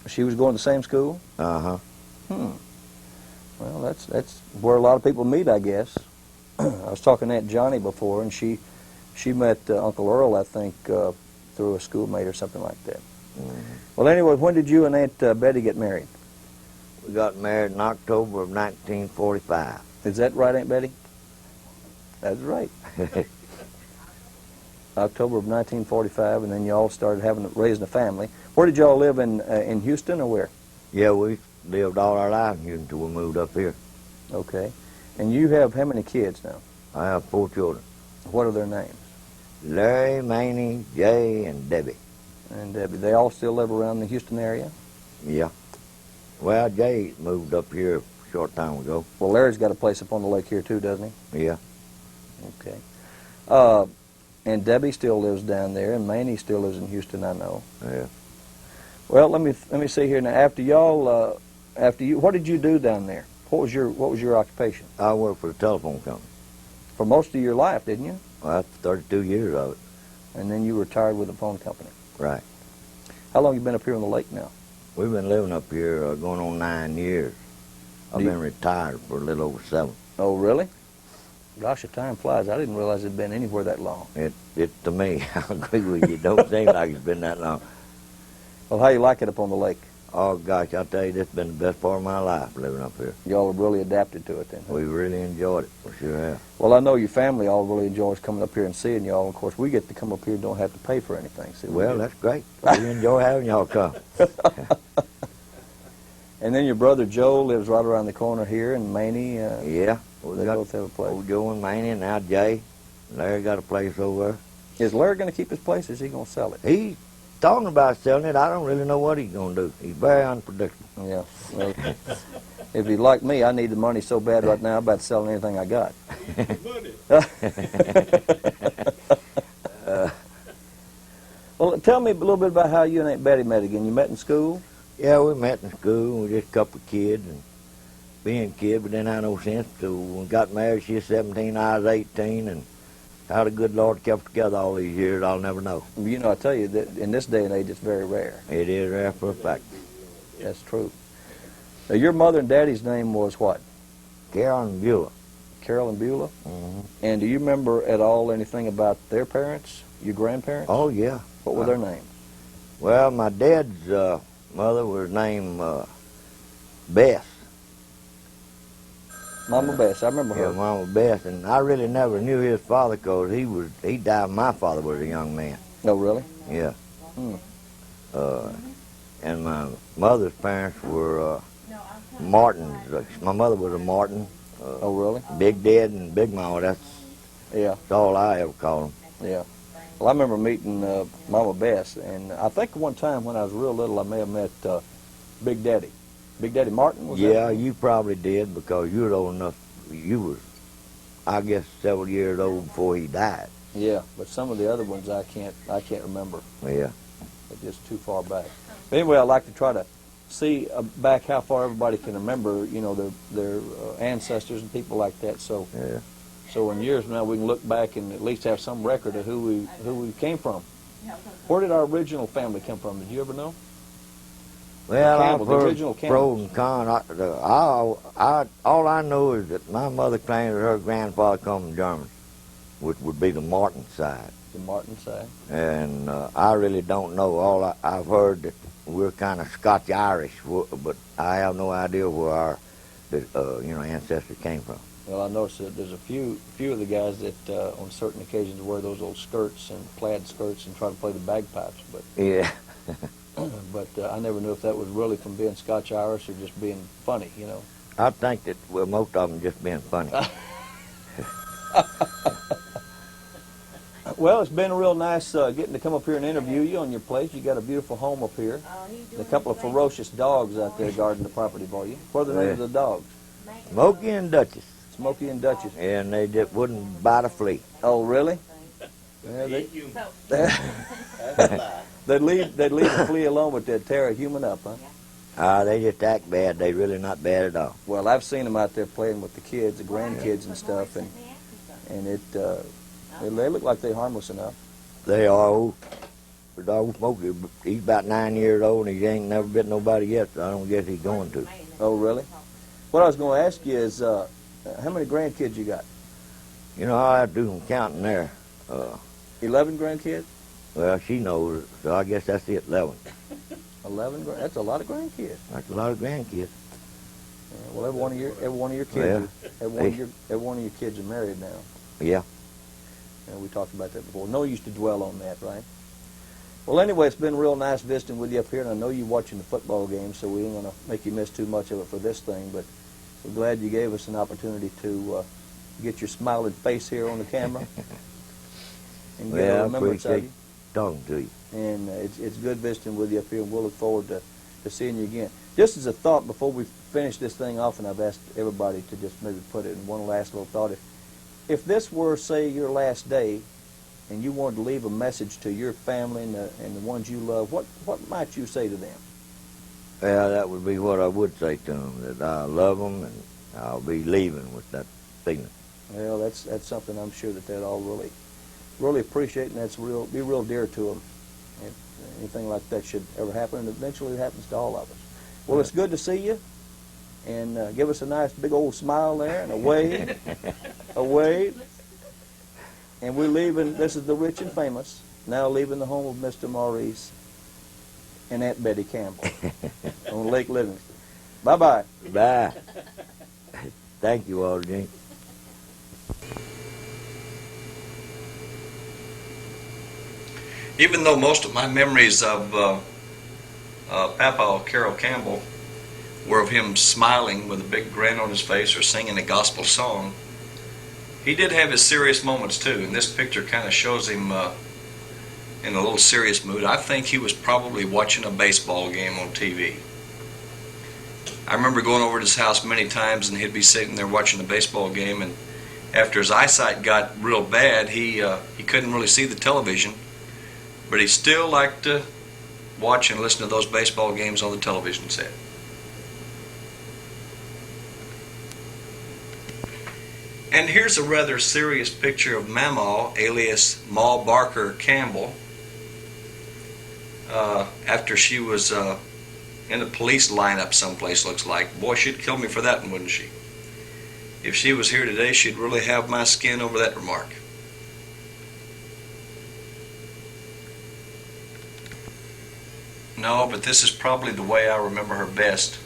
She was going to the same school? Uh-huh. Well, that's where a lot of people meet, I guess. I was talking to Aunt Johnny before, and she met Uncle Earl, I think, through a schoolmate or something like that. Well, anyway, when did you and Aunt Betty get married? We got married in October of 1945. Is that right, Aunt Betty? That's right. October of 1945, and then y'all started raising a family. Where did y'all live in Houston, or where? Yeah, we lived all our lives in Houston until we moved up here. Okay. And you have how many kids now? I have 4 children. What are their names? Larry, Manny, Jay, and Debbie. And Debbie. They all still live around the Houston area? Yeah. Well, Jay moved up here a short time ago. Well, Larry's got a place up on the lake here too, doesn't he? Yeah. Okay. And Debbie still lives down there, and Manny still lives in Houston, I know. Yeah. Well, let me see here now. After you, what did you do down there? What was your occupation? I worked for the telephone company. For most of your life, didn't you? Well, that's 32 years of it. And then you retired with the phone company. Right. How long you been up here on the lake now? We've been living up here going on 9 years. I've been retired for a little over 7. Oh, really? Gosh, the time flies. I didn't realize it'd been anywhere that long. It to me, I agree with you. It don't seem like it's been that long. Well, how you like it up on the lake? Oh, gosh, I'll tell you, this has been the best part of my life, living up here. Y'all have really adapted to it then? We really enjoyed it, for sure have. Well, I know your family all really enjoys coming up here and seeing y'all. Of course, we get to come up here and don't have to pay for anything. See, well, that's great. We enjoy having y'all come. And then your brother Joe lives right around the corner here, and Manny. Yeah. They both have a place. Old Joe and Manny, and now Jay. Larry got a place over there. Is Larry going to keep his place, or is he going to sell it? He's talking about selling it. I don't really know what he's going to do. He's very unpredictable. Yeah. Well, if he's like me, I need the money so bad right now, I'm about selling anything I got. Well, tell me a little bit about how you and Aunt Betty met again. You met in school? Yeah, we met in school. We were just a couple of kids, and being kids, but didn't have no sense. So when we got married, she was 17, I was 18, and how the good Lord kept together all these years, I'll never know. You know, I tell you that in this day and age, it's very rare. It is rare for a fact. That's true. Now, your mother and daddy's name was what? Carroll and Beulah. Carroll and Beulah? Mm-hmm. And do you remember at all anything about their parents, your grandparents? Oh, yeah. What were their names? Well, my dad's mother was named Bess. Mama Bess, I remember her. Yeah, Mama Bess, and I really never knew his father because he died when my father was a young man. Oh, really? Yeah. Hmm. And my mother's parents were Martins. My mother was a Martin. Oh, really? Big Dad and Big Mama, that's all I ever called them. Yeah. Well, I remember meeting Mama Bess, and I think one time when I was real little, I may have met Big Daddy. Big Daddy Martin, was that? Yeah, you probably did because you were old enough. You was, I guess, several years old before he died. Yeah, but some of the other ones I can't remember. Yeah. It's just too far back. But anyway, I'd like to try to see back how far everybody can remember, you know, their ancestors and people like that. So, yeah. So in years from now, we can look back and at least have some record of who we came from. Where did our original family come from? Did you ever know? Well, Campbell, I've the heard original Campbell. pros and cons. All I know is that my mother claimed that her grandfather come from Germany, which would be the Martin side. The Martin side. And I really don't know. I've heard that we're kind of Scotch-Irish, but I have no idea where our ancestors came from. Well, I noticed that there's a few of the guys that on certain occasions wear those old skirts and plaid skirts and try to play the bagpipes. But yeah. But I never knew if that was really from being Scotch-Irish or just being funny, you know. I think that most of them just being funny. Well, it's been real nice getting to come up here and interview you on your place. You got a beautiful home up here. And a couple of ferocious dogs out there guarding the property for you. What are the names of the dogs? Smokey and Duchess. Smokey and Duchess. And they just wouldn't bite a flea. Oh, really? Yeah, they'd leave a flea alone, but they'd tear a human up, huh? They just act bad. They really not bad at all. Well, I've seen them out there playing with the kids, the grandkids and stuff, and they look like they're harmless enough. They are old. The dog Smokey, he's about 9 years old, and he ain't never bit nobody yet, so I don't guess he's going to. Oh, really? What I was going to ask you is, how many grandkids you got? You know, I'll have to do some counting there. 11 grandkids? Well, she knows, so I guess that's it, 11. 11? That's a lot of grandkids. That's a lot of grandkids. Well, every one of your kids, every one of your kids are married now. Yeah. And we talked about that before. No use to dwell on that, right? Well, anyway, it's been real nice visiting with you up here, and I know you're watching the football game, so we ain't going to make you miss too much of it for this thing, but we're glad you gave us an opportunity to get your smiling face here on the camera and get a remembrance of you. Talking to you. And it's good visiting with you up here, and we'll look forward to seeing you again. Just as a thought, before we finish this thing off, and I've asked everybody to just maybe put it in one last little thought, if this were, say, your last day, and you wanted to leave a message to your family and the ones you love, what might you say to them? Well, that would be what I would say to them, that I love them, and I'll be leaving with that feeling. Well, that's something I'm sure that they'd all really appreciate, and be real dear to them. If anything like that should ever happen, and eventually it happens to all of us. Well, it's good to see you, and give us a nice big old smile there, and a wave, and we're leaving. This is the rich and famous, now leaving the home of Mr. Maurice and Aunt Betty Campbell on Lake Livingston. Bye-bye. Bye. Thank you, Walter Jean. Even though most of my memories of Papa Carroll Campbell were of him smiling with a big grin on his face or singing a gospel song, he did have his serious moments too, and this picture kind of shows him in a little serious mood. I think he was probably watching a baseball game on TV. I remember going over to his house many times, and he'd be sitting there watching the baseball game, and after his eyesight got real bad, he couldn't really see the television, but he still liked to watch and listen to those baseball games on the television set. And here's a rather serious picture of Mamaw, alias Ma Barker Campbell, after she was in a police lineup someplace, looks like. Boy, she'd kill me for that one, wouldn't she? If she was here today, she'd really have my skin over that remark. No, but this is probably the way I remember her best.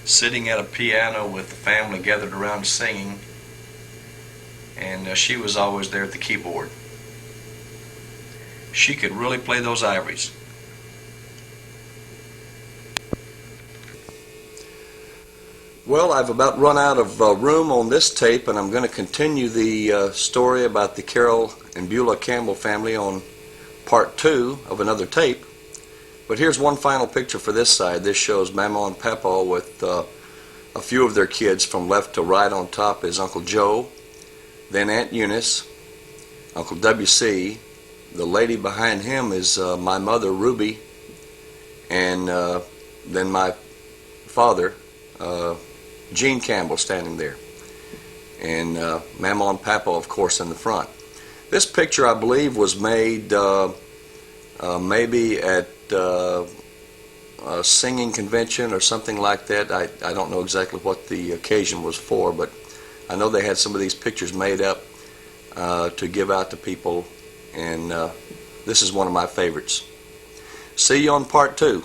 Sitting at a piano with the family gathered around singing, and she was always there at the keyboard. She could really play those ivories. Well, I've about run out of room on this tape, and I'm going to continue the story about the Carroll and Beulah Campbell family on part 2 of another tape. But here's one final picture for this side. This shows Mama and Papa with a few of their kids. From left to right on top is Uncle Joe, then Aunt Eunice, Uncle W.C. The lady behind him is my mother, Ruby, and then my father, Gene Campbell, standing there. And Mama and Papa, of course, in the front. This picture, I believe, was made maybe at a singing convention or something like that. I don't know exactly what the occasion was for, but I know they had some of these pictures made up to give out to people, and this is one of my favorites. See you on part 2.